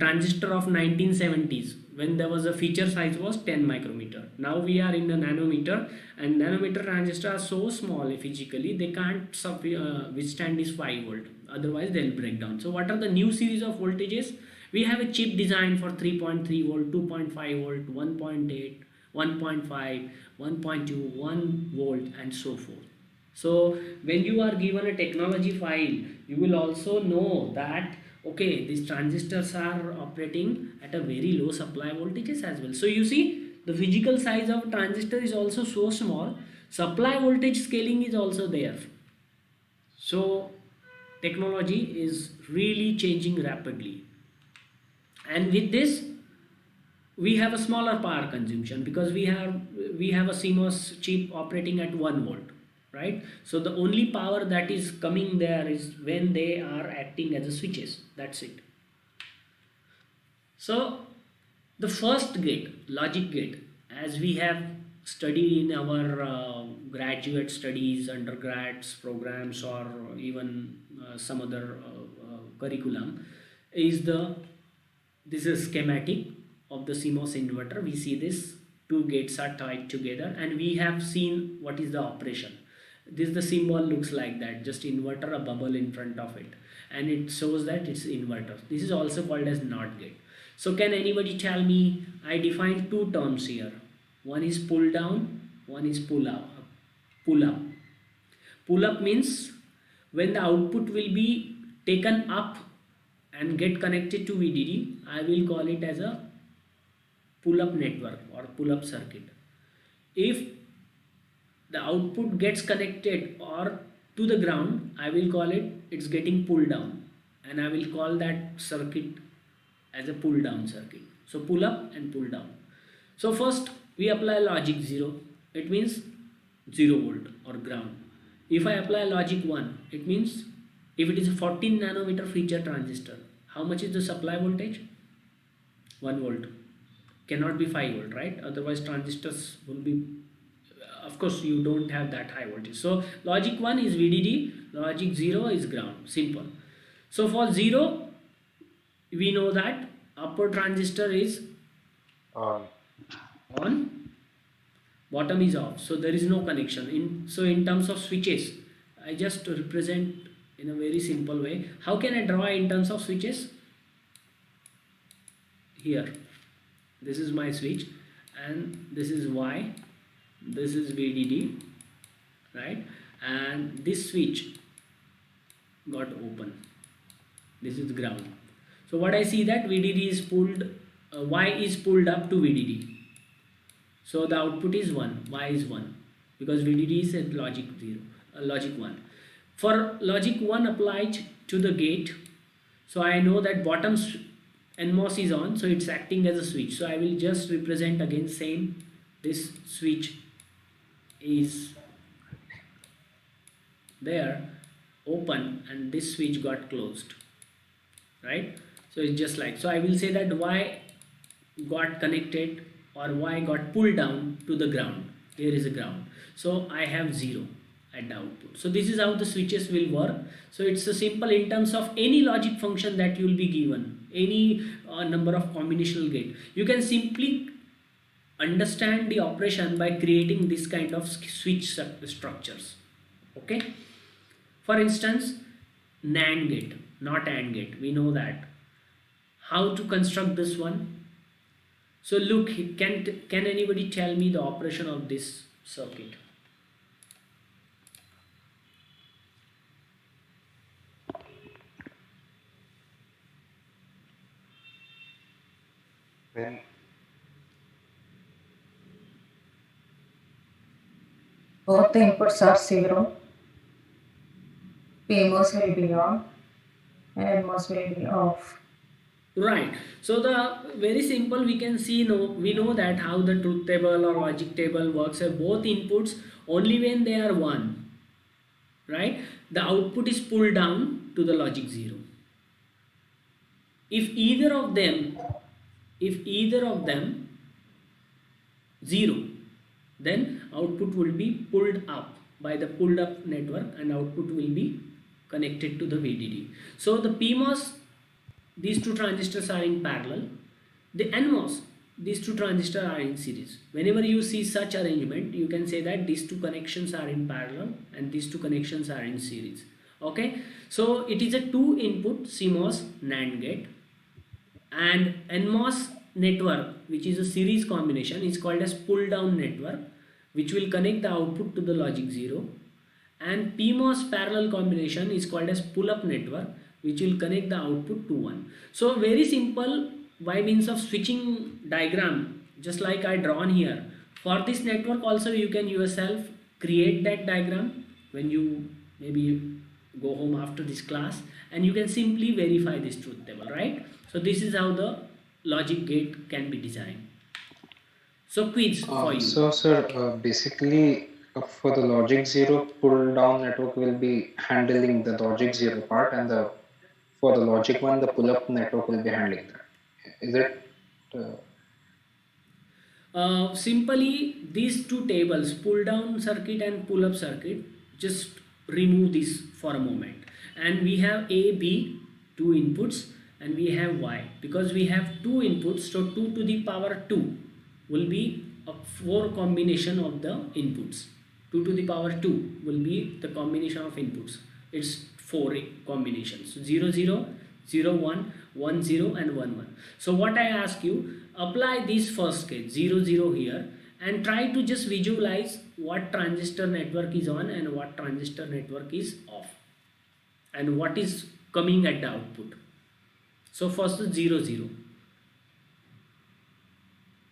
transistor of 1970s when there was a feature size was 10 micrometer. Now we are in a nanometer, and nanometer transistors are so small physically they can't withstand this 5 volt. Otherwise, they'll break down. So what are the new series of voltages? We have a chip designed for 3.3 volt, 2.5 volt, 1.8, 1.5, 1.2, 1 volt, and so forth. So when you are given a technology file, you will also know that okay, these transistors are operating at a very low supply voltages as well. So you see the physical size of transistor is also so small, supply voltage scaling is also there. So technology is really changing rapidly, and with this we have a smaller power consumption because we have a CMOS chip operating at 1 volt, right? So the only power that is coming there is when they are acting as a switches. That's it. So the first gate, logic gate, as we have studied in our graduate studies, undergrads programs, or even some other curriculum, is this is schematic of the CMOS inverter. We see this two gates are tied together, and we have seen what is the operation. This the symbol looks like that, just inverter, a bubble in front of it, and it shows that it's inverter. This is also called as NOT gate. So can anybody tell me, I define two terms here. One is pull down, one is pull up. Pull up. Pull up means when the output will be taken up and get connected to VDD, I will call it as a pull up network or pull up circuit. If the output gets connected or to the ground, I will call it's getting pulled down, and I will call that circuit as a pull down circuit. So pull up and pull down. So first we apply logic 0, it means 0 volt or ground. If I apply logic 1, it means if it is a 14 nanometer feature transistor, how much is the supply voltage? 1 volt. Cannot be 5 volt, right? Otherwise transistors will be, of course you don't have that high voltage. So logic 1 is VDD, logic 0 is ground. Simple. So for 0, we know that upper transistor is On. on, bottom is off, so there is no connection. In terms of switches, I just represent in a very simple way. How can I draw in terms of switches? Here, this is my switch, and this is Y, this is VDD, right? And this switch got open, this is ground. So what I see that VDD is pulled, Y is pulled up to VDD. So the output is 1, Y is 1, because VDD is at logic 0, logic 1. For logic 1 applied to the gate, so I know that bottom NMOS is on, so it's acting as a switch. So I will just represent again same, this switch is there, open, and this switch got closed, right? So it's just like, so I will say that Y got connected or Y got pulled down to the ground. Here is a ground, so I have 0 at the output. So this is how the switches will work. So it's a simple in terms of any logic function that you will be given, any number of combinational gate. You can simply understand the operation by creating this kind of switch structures. Okay, for instance, NAND gate, not AND gate, we know that. How to construct this one? So look, can anybody tell me the operation of this circuit? When Both the inputs are 0, PMOS will be on and NMOS will be off. Right. So the very simple, we can see, no, we know that how the truth table or logic table works. Both inputs, only when they are 1, right, the output is pulled down to the logic 0. If either of them, if either of them 0, then output will be pulled up by the pulled up network and output will be connected to the VDD. So the PMOS, these two transistors are in parallel. The NMOS, these two transistors are in series. Whenever you see such arrangement, you can say that these two connections are in parallel and these two connections are in series. Okay, so it is a 2 input CMOS NAND gate, and NMOS network, which is a series combination, is called as pull down network, which will connect the output to the logic 0, and PMOS parallel combination is called as pull up network, which will connect the output to 1. So very simple, by means of switching diagram, just like I drawn here. For this network also you can yourself create that diagram when you maybe go home after this class, and you can simply verify this truth table, right? So this is how the logic gate can be designed. So quiz for you. So, sir, basically, for the logic 0, pull down network will be handling the logic 0 part, and the for the logic 1, the pull up network will be handling that. Is it? Uh, Simply these two tables, pull down circuit and pull up circuit, just remove this for a moment, and we have A, B, two inputs, and we have Y. Because we have two inputs, so 2 to the power 2 will be a 4 combination of the inputs. 2 to the power 2 will be the combination of inputs. It's 4 combinations. So 0 0 0 1 1 0 and 1 1. So what I ask you, apply this first case 0 0 here, and try to just visualize what transistor network is on and what transistor network is off, and what is coming at the output. So first is 0 0.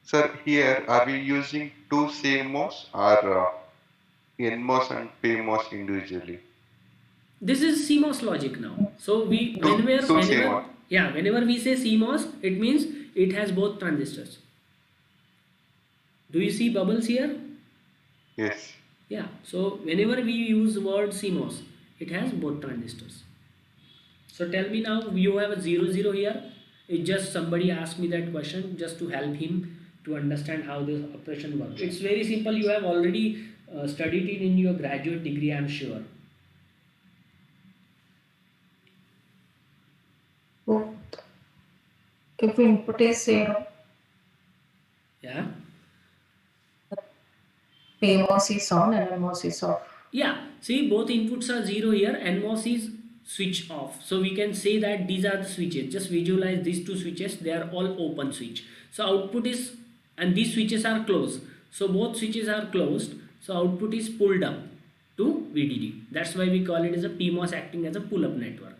Sir, here are we using two CMOS or NMOS and PMOS individually? This is CMOS logic now. So we, Two CMOS. yeah, whenever we say CMOS, it means it has both transistors. Do you see bubbles here? Yes. Yeah, so whenever we use word CMOS, it has both transistors. So tell me now, you have a 0 0 here. It just somebody asked me that question just to help him to understand how this operation works. It's very simple. You have already studied it in your graduate degree, I'm sure. Both. If input is 0, Yeah. PMOS is on and NMOS is off. Yeah, see, both inputs are 0 here, NMOS is switch off. So we can say that these are the switches. Just visualize these two switches, they are all open switch. So output is, and these switches are closed. So both switches are closed. So output is pulled up to VDD. That's why we call it as a PMOS acting as a pull-up network.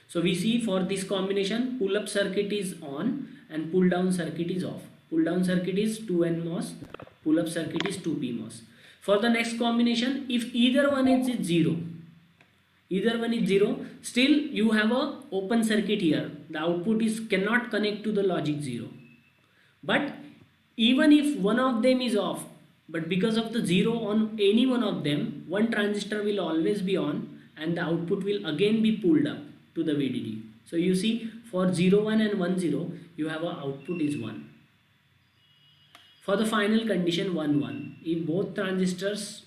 So we see for this combination, pull-up circuit is on and pull-down circuit is off. Pull-down circuit is 2 NMOS, pull-up circuit is 2 PMOS. For the next combination, if either one is 0, either one is 0, still you have a open circuit here. The output is cannot connect to the logic 0. But even if one of them is off, but because of the 0 on any one of them, one transistor will always be on and the output will again be pulled up to the VDD. So you see, for 0 1 and 1 0, you have a output is 1. For the final condition 1 1, if both transistors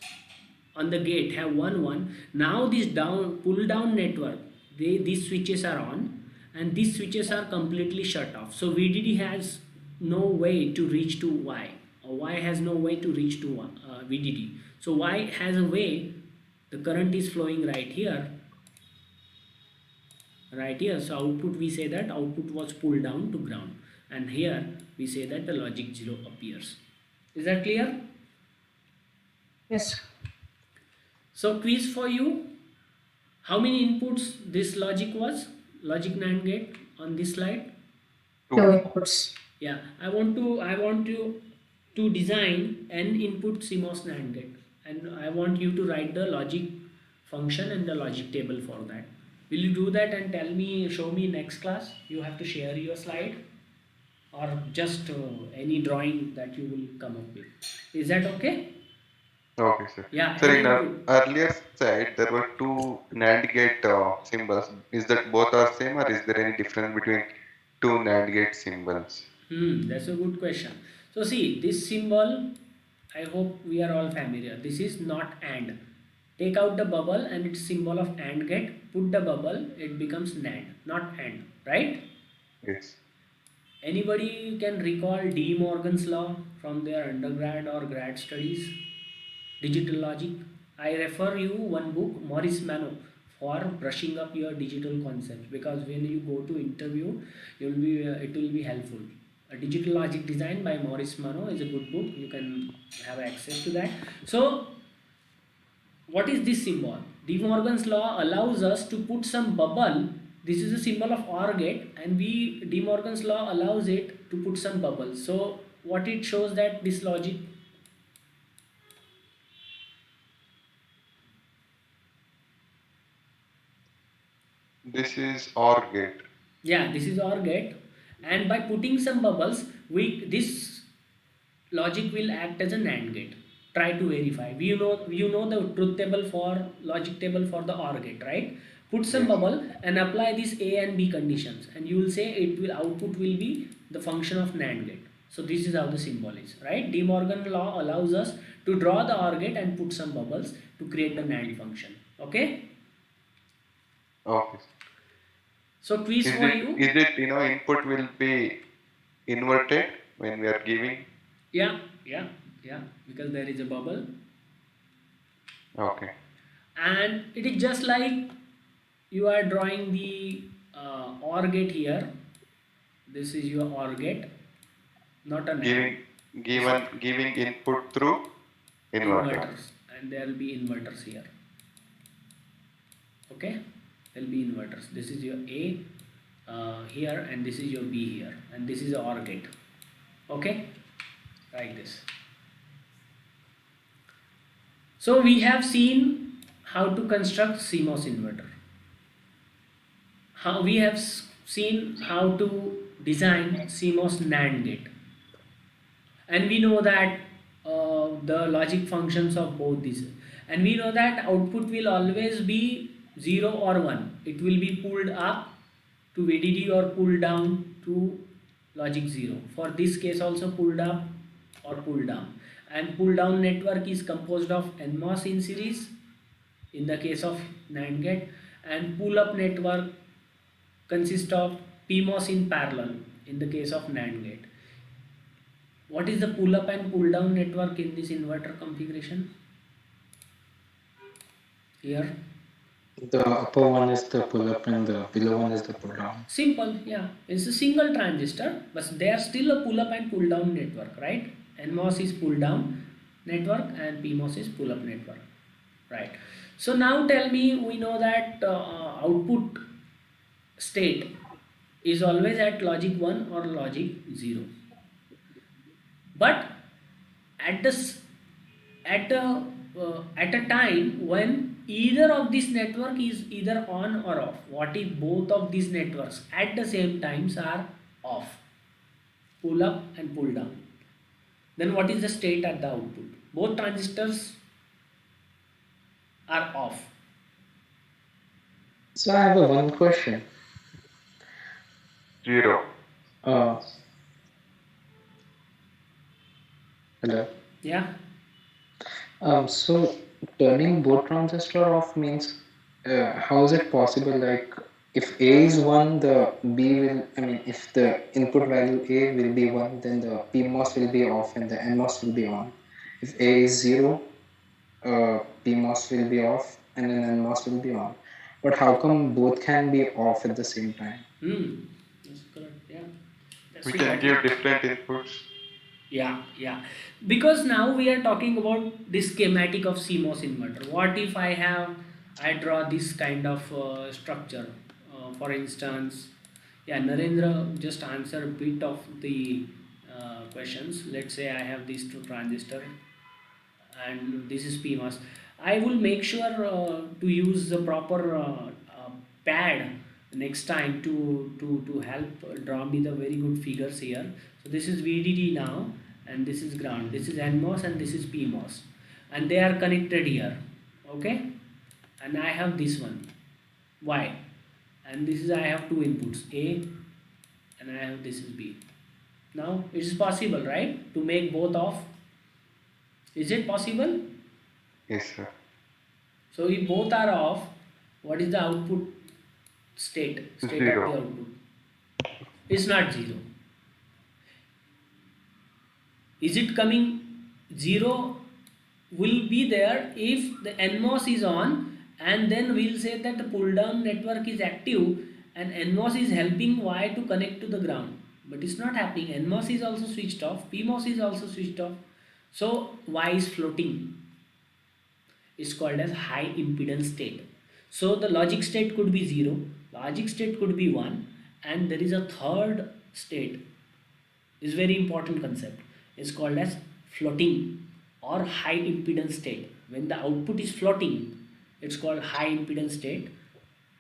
on the gate have 1 1, now this down pull down network, these switches are on and these switches are completely shut off. So VDD has no way to reach to Y, or Y has no way to reach to VDD. So Y has a way, the current is flowing right here, right here. So output, we say that output was pulled down to ground, and here we say that the logic 0 appears. Is that clear? Yes. So quiz for you, how many inputs this logic was, logic NAND gate on this slide? 2 inputs. Yeah, I want you to design n input CMOS NAND gate. and I want you to write the logic function and the logic table for that. Will you do that and tell me, show me next class? You have to share your slide or just any drawing that you will come up with. Is that okay? Okay, sir. Yeah, Sir, in any our earlier side, there were two NAND gate symbols. Is that both are same, or is there any difference between two NAND gate symbols? That's a good question. So see, this symbol, I hope we are all familiar. This is not AND. Take out the bubble and it's symbol of AND gate. Put the bubble, it becomes NAND, not AND, right? Yes. Anybody can recall De Morgan's law from their undergrad or grad studies? Digital logic. I refer you one book, Morris Mano, for brushing up your digital concepts, because when you go to interview, it will be helpful. A Digital Logic Design by Morris Mano is a good book. You can have access to that. So, what is this symbol? De Morgan's law allows us to put some bubble. This is a symbol of OR gate, and De Morgan's law allows it to put some bubbles. So, what it shows that this logic. This is OR gate. Yeah, this is OR gate, and by putting some bubbles, we this logic will act as a NAND gate. Try to verify. You know the truth table for logic table for the OR gate, right? Put some Yes. bubble and apply these A and B conditions, and you will say it will output will be the function of NAND gate. So this is how the symbol is, right? De Morgan law allows us to draw the OR gate and put some bubbles to create the NAND function. Okay. Okay. So quiz Is for it you. is it input will be inverted when we are giving? Yeah, yeah, yeah, because there is a bubble, Okay. and it is just like you are drawing the OR gate here. This is your OR gate, not a NAND. Giving giving input through inverter. Inverters, and there will be inverters here. Okay, there will be inverters. This is your A here, and this is your B here, and this is the OR gate. Okay, like this. So we have seen how to construct CMOS inverter. How we have seen how to design CMOS NAND gate, and we know that the logic functions of both these, and we know that output will always be 0 or 1. It will be pulled up to VDD or pulled down to logic 0. For this case also pulled up or pulled down, and pull down network is composed of NMOS in series in the case of NAND gate, and pull up network consists of PMOS in parallel in the case of NAND gate. What is the pull up and pull down network in this inverter configuration? Here, The upper one is the pull up and the below one is the pull down. simple, yeah. It's a single transistor, but they are still a pull up and pull down network, right? NMOS is pull down network and PMOS is pull up network, right? So now tell me, we know that output state is always at logic 1 or logic 0, but at this at a time when either of this network is either on or off. What if both of these networks at the same times are off, pull up and pull down? Then what is the state at the output? Both transistors are off. So I have a one question. 0. Uh, Hello. Yeah. So turning both transistor off means how is it possible? Like if A is one, the B will. I mean, if the input value A will be one, then the PMOS will be off and the NMOS will be on. If A is zero, PMOS will be off and then NMOS will be on. But how come both can be off at the same time? That's correct. Yeah. That's We can logic. give different inputs. Yeah. Because now we are talking about this schematic of CMOS inverter. What if I draw this kind of structure? For instance, yeah, Narendra just answer a bit of the questions. Let's say I have these two transistors. and this is PMOS. I will make sure to use the proper pad next time to help draw me the very good figures here. So this is VDD now, and this is ground. This is NMOS and this is PMOS, and they are connected here. Okay, and I have this one Y, and this is I have two inputs A, and I have this is B. Now it is possible, right, to make both off. Is it possible? Yes, sir. So if both are off, what is the output state of the Zero. output? It's not zero. Is it coming zero? Will be there if the NMOS is on, and then we'll say that the pull down network is active and NMOS is helping Y to connect to the ground. But it's not happening. NMOS is also switched off, PMOS is also switched off. So Y is floating. Is called as high impedance state. So the logic state could be 0, logic state could be 1, and there is a third state. Is very important concept. It's called as floating or high impedance state. When the output is floating, it's called high impedance state.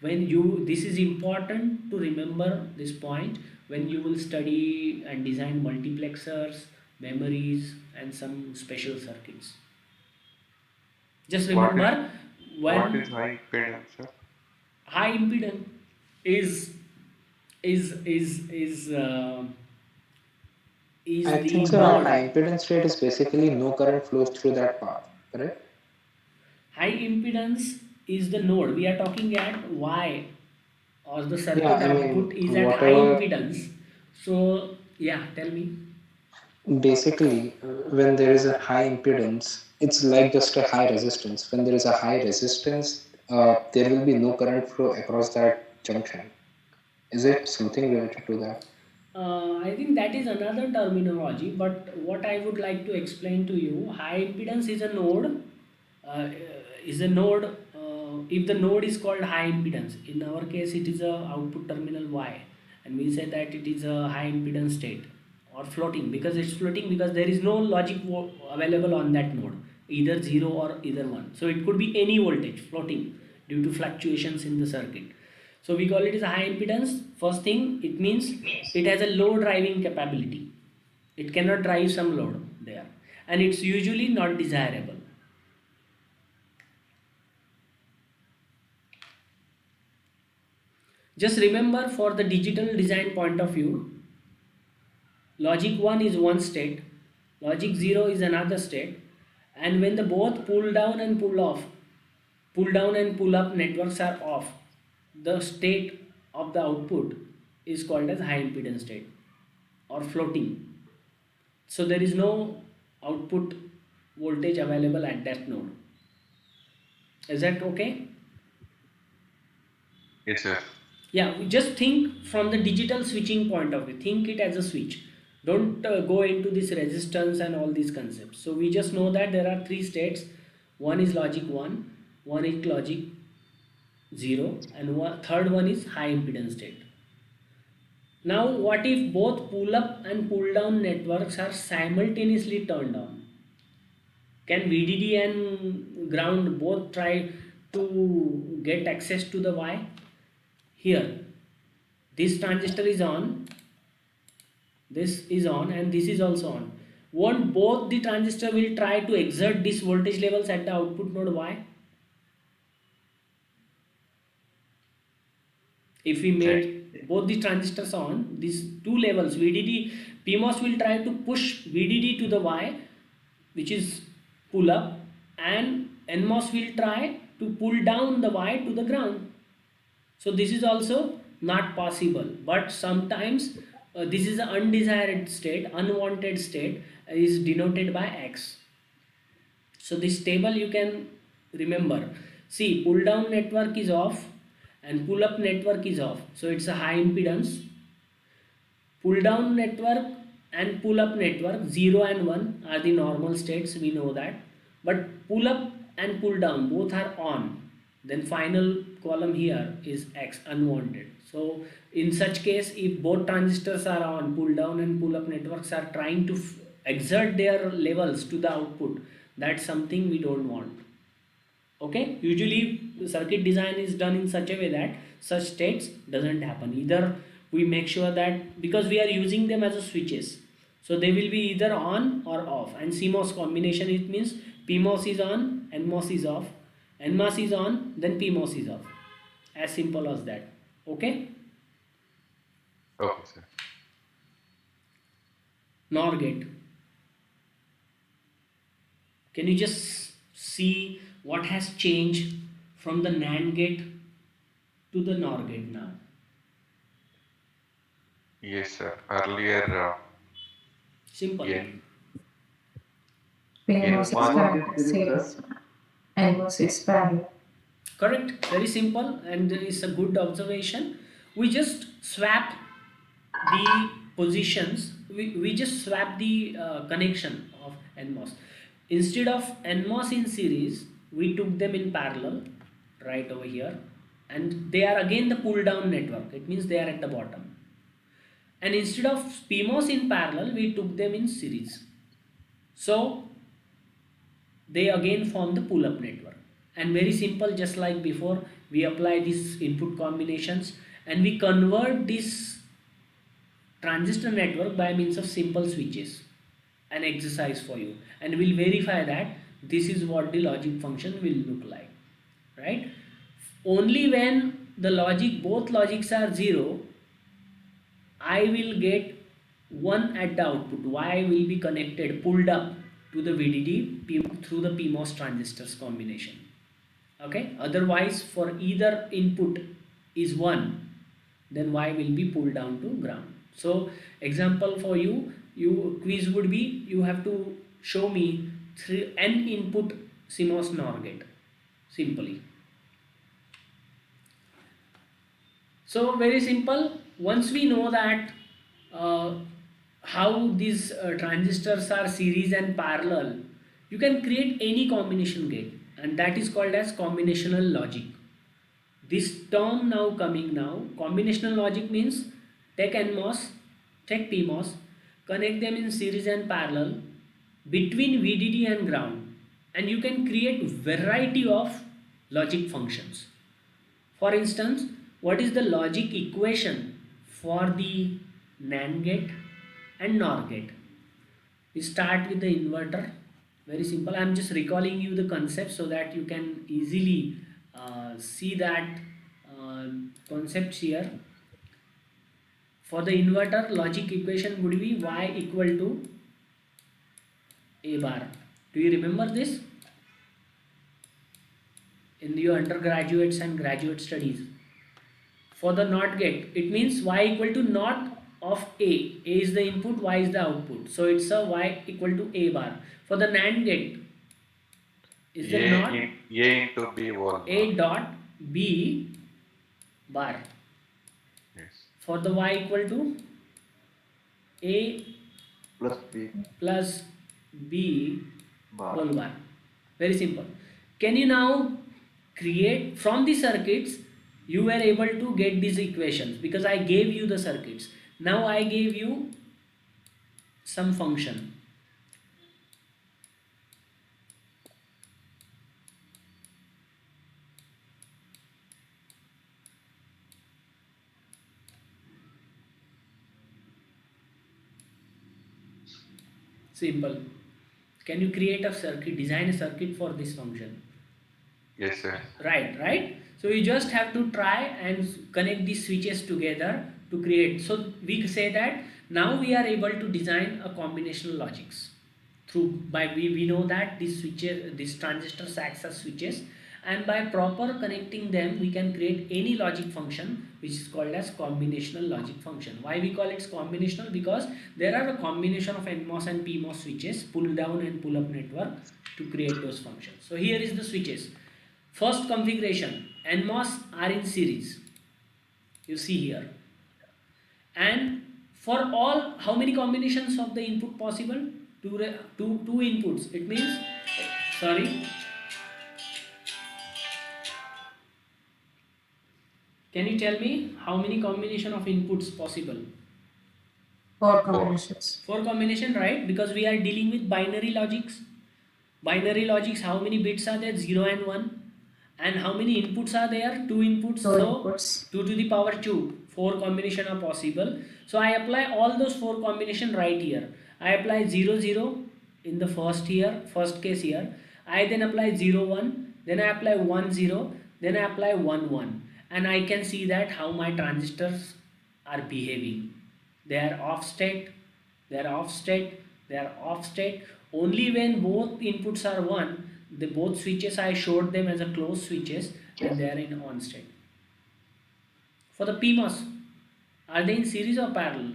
When you, this is important to remember this point when you will study and design multiplexers, memories, and some special circuits. Just What is remember what is when high impedance, sir? high impedance is is is I think the so. A high node. impedance state is basically no current flows through that path, correct? High impedance is the node. We are talking at Y, or the Yeah, circuit I mean, output is at high whatever. impedance. So yeah, tell me. Basically, when there is a high impedance, it's like just a high resistance. When there is a high resistance, there will be no current flow across that junction. Is it something related to that? I think that is another terminology, but what I would like to explain to you, high impedance is a node. Uh, is a node. If the node is called high impedance, in our case it is a output terminal Y, and we say that it is a high impedance state or floating, because it's floating because there is no logic available on that node, either 0 or either 1. So it could be any voltage floating due to fluctuations in the circuit. So we call it as a high impedance. First thing, it means it has a low driving capability. It cannot drive some load there, and it's usually not desirable. Just remember, for the digital design point of view, logic 1 is one state, logic 0 is another state, and when the both pull down and pull down and pull up networks are off, the state of the output is called as high impedance state or floating. So there is no output voltage available at that node. Is that okay? Yes, sir. Yeah, we just think from the digital switching point of view. Think it as a switch. Don't go into this resistance and all these concepts. So we just know that there are three states. One is logic 1, one is logic 0, and third one is high impedance state. Now what if both pull up and pull down networks are simultaneously turned on? Can VDD and ground both try to get access to the Y? Here, this transistor is on, this is on, and this is also on. Won't both the transistor will try to exert these voltage levels at the output node Y? If we Okay. made both the transistors on, these two levels, VDD, PMOS will try to push VDD to the Y, which is pull up, and NMOS will try to pull down the Y to the ground. So this is also not possible, but sometimes this is an undesired state, unwanted state, is denoted by X. So this table you can remember. See, pull down network is off and pull up network is off. So it's a high impedance. Pull down network and pull up network 0 and 1 are the normal states, we know that. But pull up and pull down both are on. Then final column here is X, unwanted. So in such case, if both transistors are on, pull down and pull up networks are trying to exert their levels to the output, That's something we don't want. Okay, usually circuit design is done in such a way that such states doesn't happen. Either we make sure that, because we are using them as a switches, so they will be either on or off. And CMOS combination, it means PMOS is on, NMOS is off, NMOS is on, then PMOS is off. As simple as that. Okay. Okay, sir. NOR gate, can you just see what has changed from the NAND gate to the NOR gate now? Yes, sir. Earlier, Simple. N PMOS is NMOS is parallel series, sir. series. NMOS is parallel. Correct, very simple, and there is a good observation. We just swap the positions, we just swap the connection of NMOS. Instead of NMOS in series, we took them in parallel right over here, and they are again the pull down network, it means they are at the bottom. And instead of PMOS in parallel, we took them in series, so they again form the pull up network. And very simple, just like before, we apply these input combinations and we convert this transistor network by means of simple switches. An exercise for you, and we'll verify that this is what the logic function will look like, right? Only when the logic, both logics are 0, I will get 1 at the output. Y will be connected, pulled up to the VDD through the PMOS transistors combination. Okay, otherwise for either input is 1, then Y will be pulled down to ground. So example for you, quiz would be, you have to show me n input CMOS NOR gate, simply. So very simple. Once we know that how these transistors are series and parallel, you can create any combination gate, and that is called as combinational logic. This term now coming now, combinational logic means take NMOS, take PMOS, connect them in series and parallel between VDD and ground, and you can create variety of logic functions. For instance, what is the logic equation for the NAND gate and NOR gate? We start with the inverter. Very simple. I am just recalling you the concept so that you can easily see that concepts here. For the inverter, logic equation would be Y equal to A bar. Do you remember this in your undergraduates and graduate studies? For the NOT gate, it means Y equal to NOT of A. A is the input, Y is the output. So it's a Y equal to A bar. For the NAND gate, is the NOT A into B whole A bar. dot B bar. Yes. For the Y equal to A Plus B plus B bar. whole bar. Very simple. Can you now create from the circuits? You were able to get these equations because I gave you the circuits. Now I gave you some function. Simple. Can you create a circuit, design a circuit for this function? Yes, sir. Right. So you just have to try and connect these switches together to create. So we say that now we are able to design a combinational logics through by we know that these switches, these transistors acts as switches, and by proper connecting them we can create any logic function which is called as combinational logic function. Why we call it combinational? Because there are a combination of NMOS and PMOS switches, pull down and pull up network, to create those functions. So here is the switches. First configuration, NMOS are in series, you see here, and for all, how many combinations of the input possible? Two inputs, it means, sorry, can you tell me how many combination of inputs possible? 4 combinations. 4 combination, right? Because we are dealing with binary logics. Binary logics, how many bits are there? 0 and 1. And how many inputs are there? 2 inputs. Two So inputs. 2 to the power 2. 4 combination are possible. So I apply all those 4 combination right here. I apply 0 0 in the first case here. I then apply 0 1. Then I apply 1 0. Then I apply 1 1. And I can see that how my transistors are behaving. They are off state, they are off state, they are off state. Only when both inputs are 1, the both switches I showed them as a closed switches and they are in on state. For the PMOS, are they in series or parallel?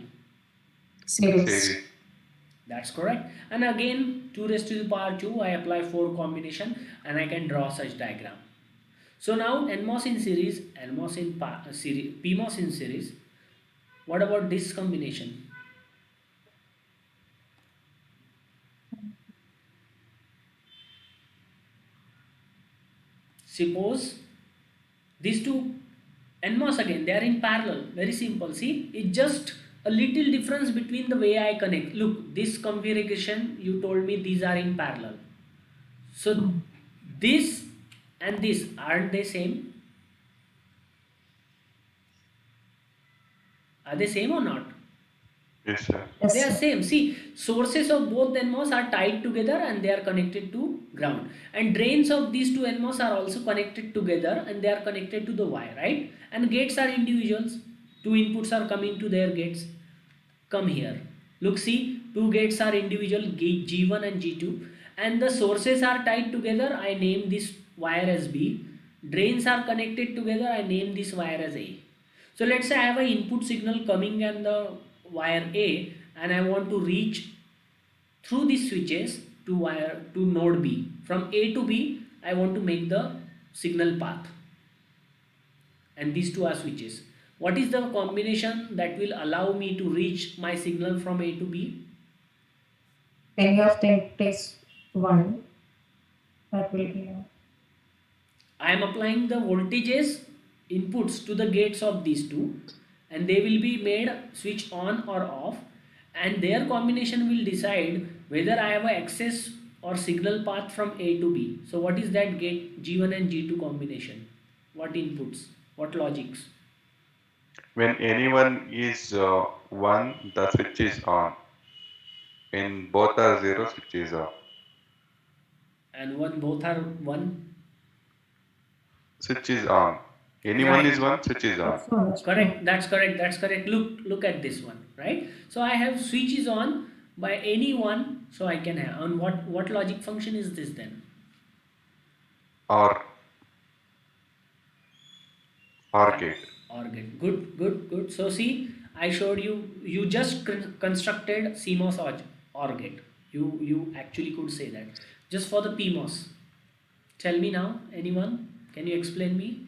Series. Series. That's correct. And again 2 raised to the power 2, I apply 4 combination and I can draw such diagram. So now NMOS in series, NMOS in series, PMOS in series. What about this combination? Suppose these two NMOS again, they are in parallel. Very simple. See, it's just a little difference between the way I connect. Look, this configuration, you told me these are in parallel. So this and this, aren't they same? Are they same or not? Yes, sir. Yes, They are sir. same. See, sources of both NMOS are tied together and they are connected to ground. And drains of these two NMOS are also connected together and they are connected to the wire, right? And gates are individuals. Two inputs are coming to their gates. Come here. Look, see, two gates are individual G1 and G2 and the sources are tied together. I name this wire as B. Drains are connected together. I name this wire as A. So let's say I have an input signal coming on the wire A and I want to reach through these switches to wire to node B. From A to B, I want to make the signal path and these two are switches. What is the combination that will allow me to reach my signal from A to B? Any of them takes one. That will be I am applying the voltages inputs to the gates of these two and they will be made switch on or off and their combination will decide whether I have a access or signal path from A to B. So what is that gate G1 and G2 combination? What inputs? What logics? When anyone is 1, the switch is on. When both are 0, switch is off. And when both are one, Switch is on. Anyone right? is 1, switch is on. that's one. That's Correct, that's correct, that's correct. Look at this one, right? So I have switch is on by any one, so I can have. And what logic function is this then? Or Right. gate. Or get good. So see, I showed you. You just constructed CMOS or gate. You actually could say that just for the PMOS. Tell me now, anyone? Can you explain me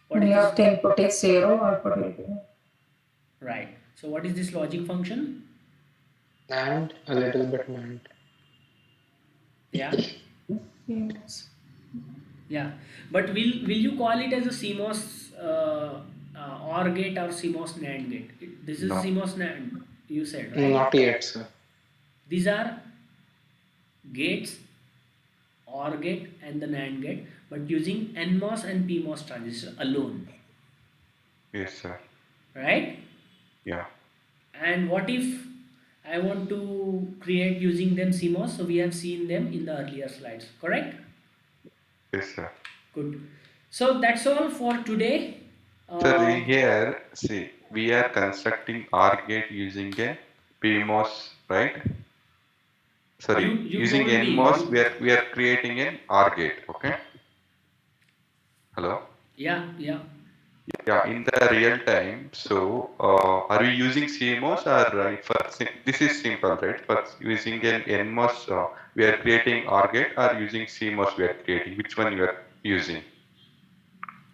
what is Any this? of the input is zero, output will be Right. So what is this logic function? And a little bit NAND. Yeah. yes. Yeah, but will you call it as a CMOS OR gate or CMOS NAND gate? This is No. CMOS NAND. You said right. Not yet, sir. These are gates, OR gate and the NAND gate, but using NMOS and PMOS transistor alone, Yes, sir. right? Yeah. And what if I want to create using them CMOS? So we have seen them in the earlier slides, correct? Yes, sir. Good. So that's all for today. Sir, here, see, we are constructing OR gate using a PMOS, right? Sorry, You using told me. NMOS, we are creating an OR gate, okay? Hello? Yeah. Yeah, in the real time, so are we using CMOS or this is simple, right? For using an NMOS, we are creating OR gate or using CMOS we are creating? Which one you are using?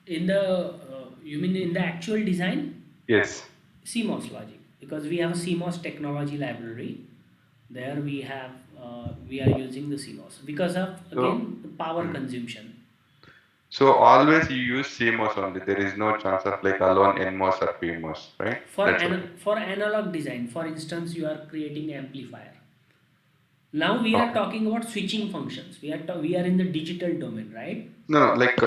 In the you mean in the actual design? Yes. CMOS logic, because we have a CMOS technology library. There we are using the CMOS because of So, again the power hmm. consumption. So always you use CMOS only. There is no chance of like alone NMOS or PMOS, right? For That's okay. for analog design, for instance, you are creating amplifier. Now we are Okay. talking about switching functions. We are in the digital domain, right? No, no, like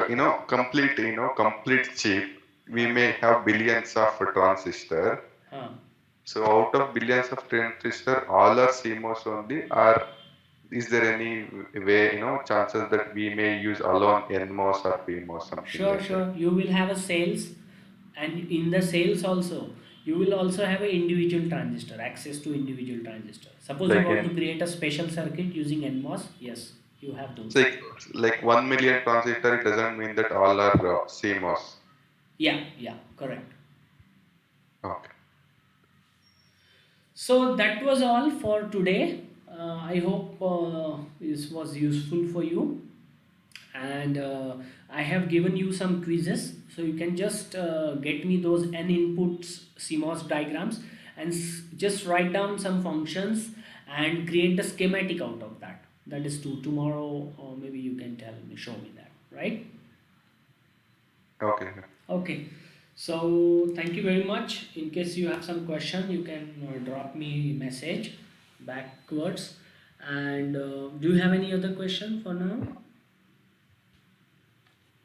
complete chip. We may have billions of transistor. Huh. So out of billions of transistor, all are CMOS only, or is there any way, chances that we may use alone NMOS or PMOS, something Sure, like that? sure. You will have a sales, and in the sales also, you will also have an individual transistor, access to individual transistor. Suppose you Like want to in, create a special circuit using NMOS, yes, you have it's those. like 1 million transistor, it doesn't mean that all are CMOS. Yeah, yeah, correct. Okay. So that was all for today. I hope this was useful for you, and I have given you some quizzes, so you can just get me those n inputs CMOS diagrams, and just write down some functions and create the schematic out of that. That is to tomorrow, or maybe you can tell me, show me that, right? Okay. Okay. So thank you very much. In case you have some question, you can drop me a message backwards. And do you have any other question for now?